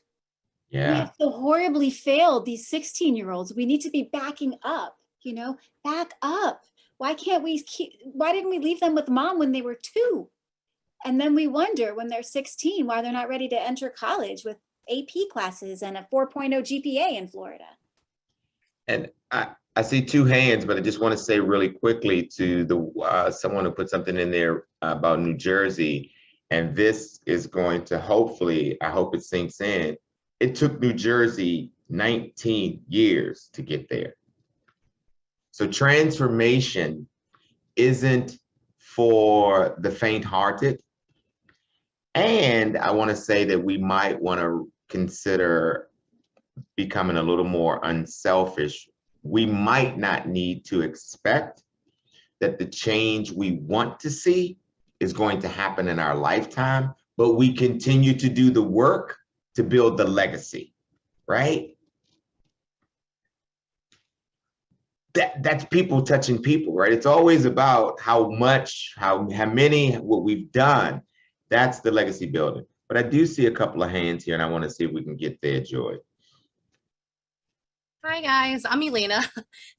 Yeah. We have so horribly failed these 16-year-olds. We need to be backing up, back up. Why didn't we leave them with mom when they were 2? And then we wonder when they're 16, why they're not ready to enter college with AP classes and a 4.0 GPA in Florida. And I see 2 hands, but I just want to say really quickly to the someone who put something in there about New Jersey, and this is going to hopefully, I hope it sinks in. It took New Jersey 19 years to get there. So transformation isn't for the faint-hearted. And I want to say that we might want to consider becoming a little more unselfish. We might not need to expect that the change we want to see is going to happen in our lifetime, but we continue to do the work to build the legacy, right? That's people touching people, right? It's always about how much, how many, what we've done. That's the legacy building. But I do see a couple of hands here, and I want to see if we can get there, Joy. Hi guys, I'm Elena.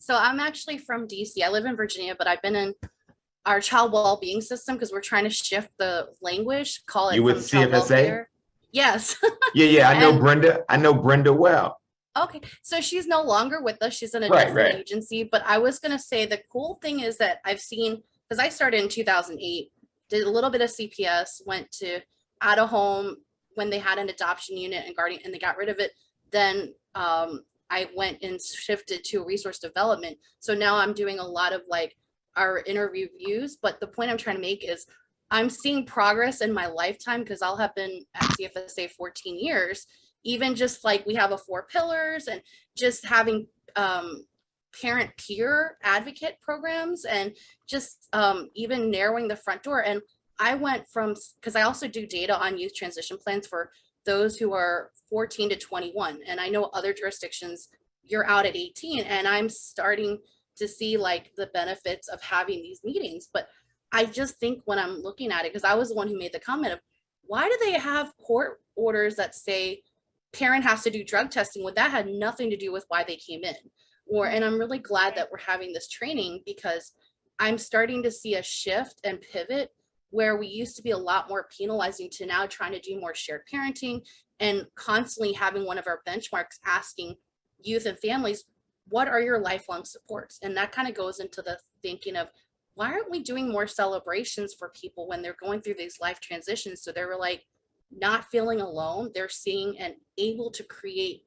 So I'm actually from DC. I live in Virginia, but I've been in our child well-being system because we're trying to shift the language. Call it. You with CFSA? Yes. Yeah. I know Brenda. I know Brenda well. Okay, so she's no longer with us. She's in a different agency. But I was gonna say the cool thing is that I've seen, because I started in 2008, did a little bit of CPS, went to out of home when they had an adoption unit and guardian, and they got rid of it. Then I went and shifted to resource development. So now I'm doing a lot of like our interview views. But the point I'm trying to make is I'm seeing progress in my lifetime because I'll have been at CFSA 14 years. Even just like we have a 4 pillars and just having parent peer advocate programs and just even narrowing the front door. And I went from, because I also do data on youth transition plans for those who are 14 to 21. And I know other jurisdictions, you're out at 18, and I'm starting to see like the benefits of having these meetings. But I just think when I'm looking at it, because I was the one who made the comment of, why do they have court orders that say parent has to do drug testing when that had nothing to do with why they came in? And I'm really glad that we're having this training, because I'm starting to see a shift and pivot where we used to be a lot more penalizing to now trying to do more shared parenting and constantly having one of our benchmarks asking youth and families, what are your lifelong supports? And that kind of goes into the thinking of, why aren't we doing more celebrations for people when they're going through these life transitions? So they're like not feeling alone. They're seeing and able to create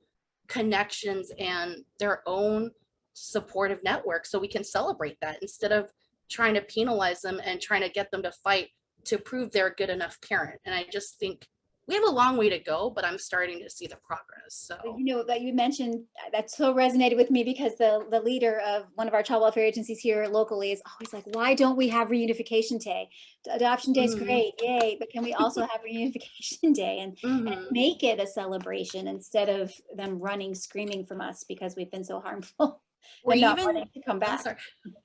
connections and their own supportive network, so we can celebrate that instead of trying to penalize them and trying to get them to fight to prove they're a good enough parent. And I just think we have a long way to go, but I'm starting to see the progress. So, You know, that you mentioned, that so resonated with me, because the leader of one of our child welfare agencies here locally is always like, why don't we have reunification day? Adoption day is great, yay, but can we also have reunification day and make it a celebration instead of them running, screaming from us because we've been so harmful? or and not even wanting to come back.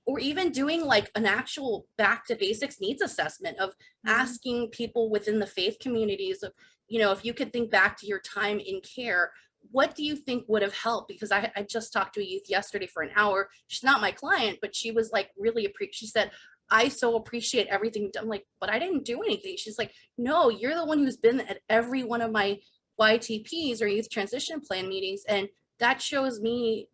or even doing like an actual back to basics needs assessment of asking people within the faith communities of, you know, if you could think back to your time in care, what do you think would have helped? Because I just talked to a youth yesterday for an hour. She's not my client, but she was like really she said, I so appreciate everything. I'm like, but I didn't do anything. She's like, no, you're the one who's been at every one of my YTPs or youth transition plan meetings. And that shows me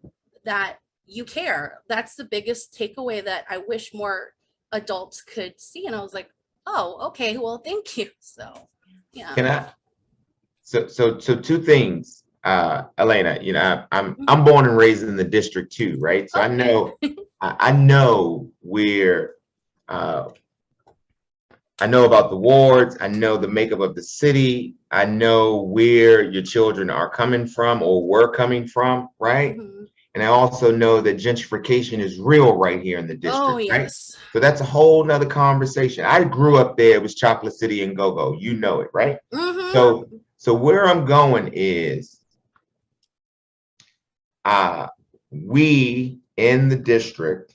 that you care. That's the biggest takeaway that I wish more adults could see. And I was like, oh, okay, well, thank you. So, yeah. Can I? So two things, Elena. You know, I'm born and raised in the district too, right? So Okay. I know where. I know about the wards. I know the makeup of the city. I know where your children are coming from or were coming from, right? And I also know that gentrification is real right here in the district. Oh, yes. Right? So that's a whole nother conversation. I grew up there. It was Chocolate City and Go-Go. You know it, right? So where I'm going is we in the district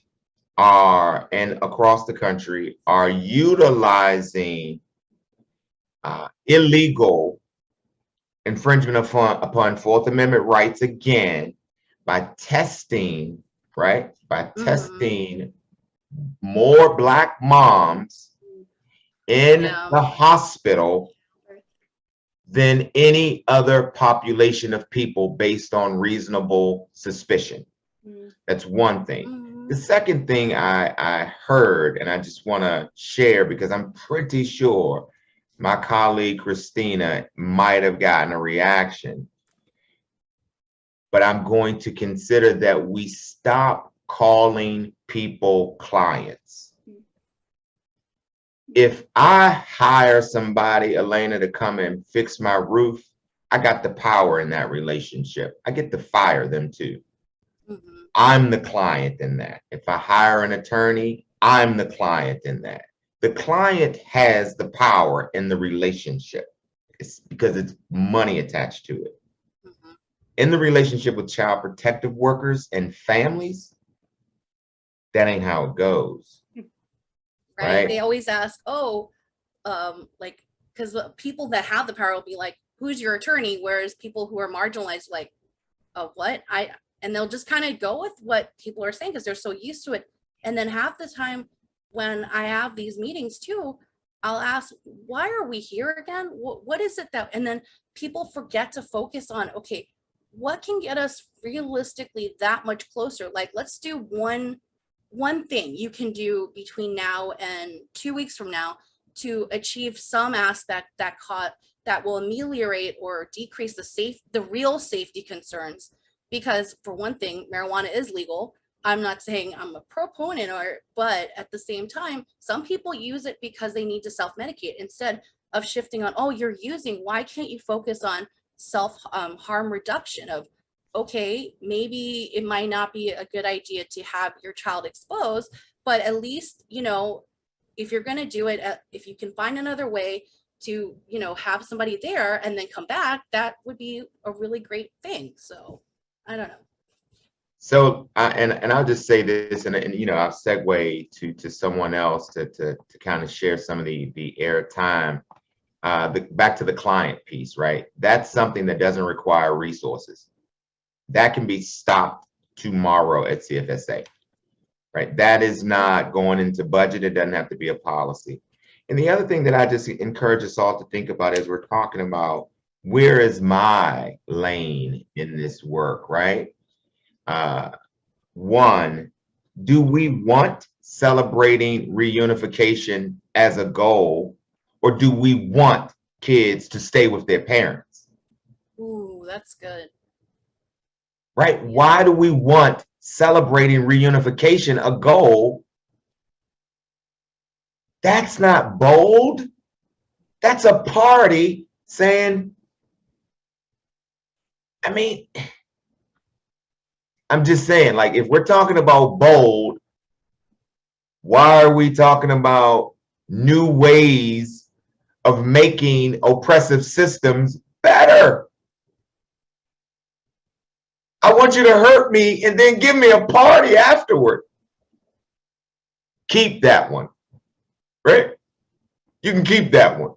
are, and across the country, are utilizing illegal infringement upon Fourth Amendment rights again by testing, right? By testing more Black moms in the hospital than any other population of people based on reasonable suspicion. That's one thing. The second thing I heard, and I just want to share because I'm pretty sure my colleague Christina might have gotten a reaction, but I'm going to consider that we stop calling people clients. If I hire somebody, Elena, to come and fix my roof, I got the power in that relationship. I get to fire them too. I'm the client in that. If I hire an attorney, I'm the client in that. The client has the power in the relationship. It's because it's money attached to it. In the relationship with child protective workers and families, that ain't how it goes. Right? They always ask, like, because the people that have the power will be like, who's your attorney? Whereas people who are marginalized, like, what? And they'll just kind of go with what people are saying because they're so used to it. And then half the time when I have these meetings too, I'll ask, why are we here again? What is it that, and then people forget to focus on, okay, what can get us realistically that much closer? Like, let's do one thing you can do between now and 2 weeks from now to achieve some aspect that will ameliorate or decrease the real safety concerns because for one thing, marijuana is legal. I'm not saying I'm a proponent but at the same time, some people use it because they need to self-medicate instead of shifting on, oh, you're using, why can't you focus on self harm reduction of, okay, maybe it might not be a good idea to have your child exposed, but at least, you know, if you're going to do it, if you can find another way to, you know, have somebody there and then come back, that would be a really great thing. So I don't know. So, and I'll just say this, and you know, I'll segue to someone else to kind of share some of the airtime. Back to the client piece, right? That's something that doesn't require resources. That can be stopped tomorrow at CFSA, right? That is not going into budget. It doesn't have to be a policy. And the other thing that I just encourage us all to think about is we're talking about, where is my lane in this work, right? One, do we want celebrating reunification as a goal, or do we want kids to stay with their parents? Ooh, that's good. Right? Why do we want celebrating reunification a goal? That's not bold. That's a party saying, I mean, I'm just saying, like, if we're talking about bold, why are we talking about new ways of making oppressive systems better? I want you to hurt me and then give me a party afterward. Keep that one, right? You can keep that one.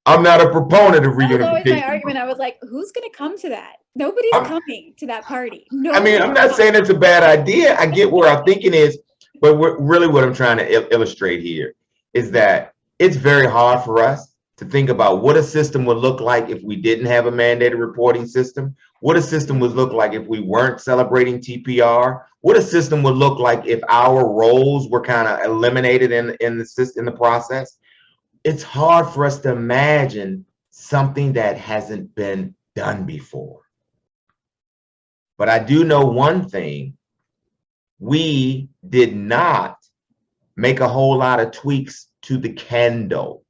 I'm not a proponent of reunification. That was always my argument. I was like, who's going to come to that? Nobody's coming to that party. I mean, I'm not saying it's a bad idea. I get where our thinking is, but really what I'm trying to illustrate here is that it's very hard for us to think about what a system would look like if we didn't have a mandated reporting system, what a system would look like if we weren't celebrating TPR, what a system would look like if our roles were kind of eliminated in the process. It's hard for us to imagine something that hasn't been done before. But I do know one thing: we did not make a whole lot of tweaks to the candle.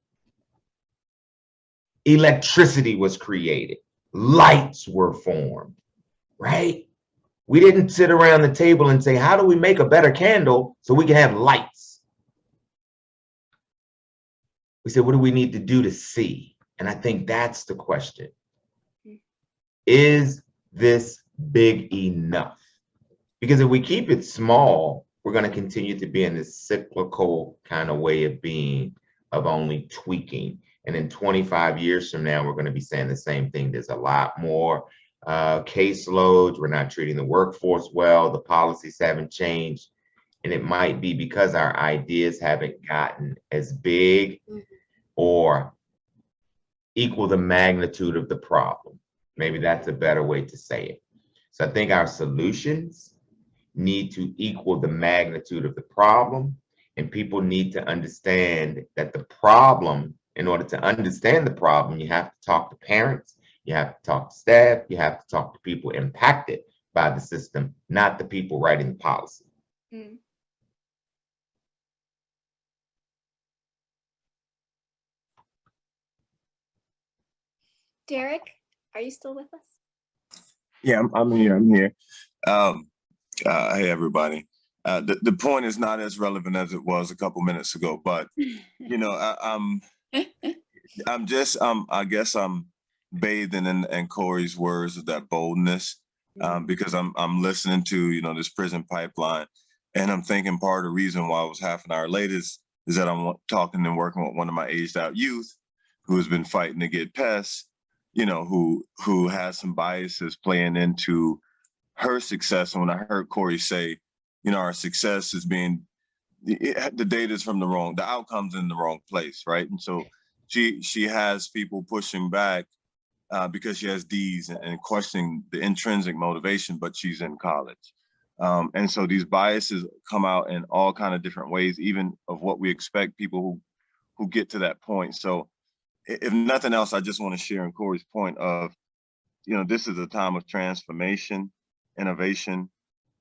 Electricity was created, lights were formed, right? We didn't sit around the table and say, how do we make a better candle so we can have lights? We said, what do we need to do to see? And I think that's the question. Is this big enough? Because if we keep it small, we're going to continue to be in this cyclical kind of way of being, of only tweaking. And in 25 years from now, we're going to be saying the same thing. There's a lot more caseloads. We're not treating the workforce well. The policies haven't changed. And it might be because our ideas haven't gotten as big or equal the magnitude of the problem. Maybe that's a better way to say it. So I think our solutions need to equal the magnitude of the problem, and people need to understand that the problem, in order to understand the problem, you have to talk to parents, you have to talk to staff, you have to talk to people impacted by the system, not the people writing the policy. Mm. Derek, are you still with us? Yeah, I'm here. I'm here. Hey, everybody. The point is not as relevant as it was a couple minutes ago, but you know, I'm just I guess I'm bathing in Corey's words of that boldness, because I'm listening to this prison pipeline, and I'm thinking part of the reason why I was half an hour late is that I'm talking and working with one of my aged out youth who has been fighting to get PES, who has some biases playing into her success. And when I heard Corey say, our success is being, the data is from the outcome's in the wrong place, right? And so she has people pushing back because she has D's and questioning the intrinsic motivation, but she's in college. And so these biases come out in all kind of different ways, even of what we expect people who get to that point. So if nothing else, I just want to share in Corey's point of this is a time of transformation, innovation,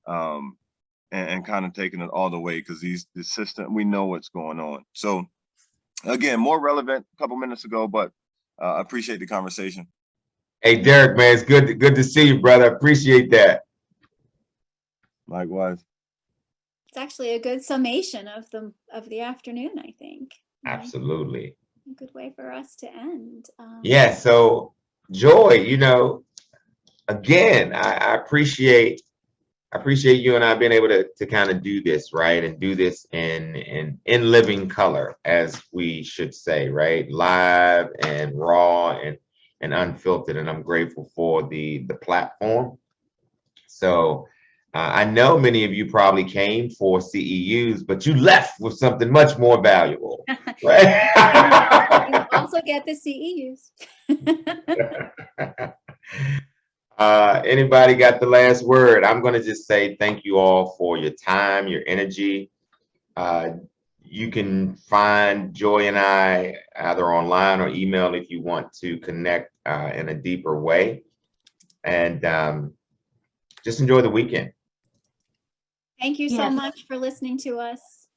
and kind of taking it all the way, because the system, we know what's going on. So again, more relevant a couple minutes ago, but I appreciate the conversation. Hey, Derek, man, it's good to see you, brother. Appreciate that. Likewise. It's actually a good summation of the afternoon, I think. Absolutely. A good way for us to end. Yeah. So, Joy, again, I appreciate you and I being able to kind of do this, right? And do this in living color, as we should say, right? Live and raw and unfiltered. And I'm grateful for the platform. So I know many of you probably came for CEUs, but you left with something much more valuable, right? You also get the CEUs. Anybody got the last word? I'm going to just say thank you all for your time, your energy. You can find Joy and I either online or email if you want to connect in a deeper way. And just enjoy the weekend. Thank you so Yes. much for listening to us.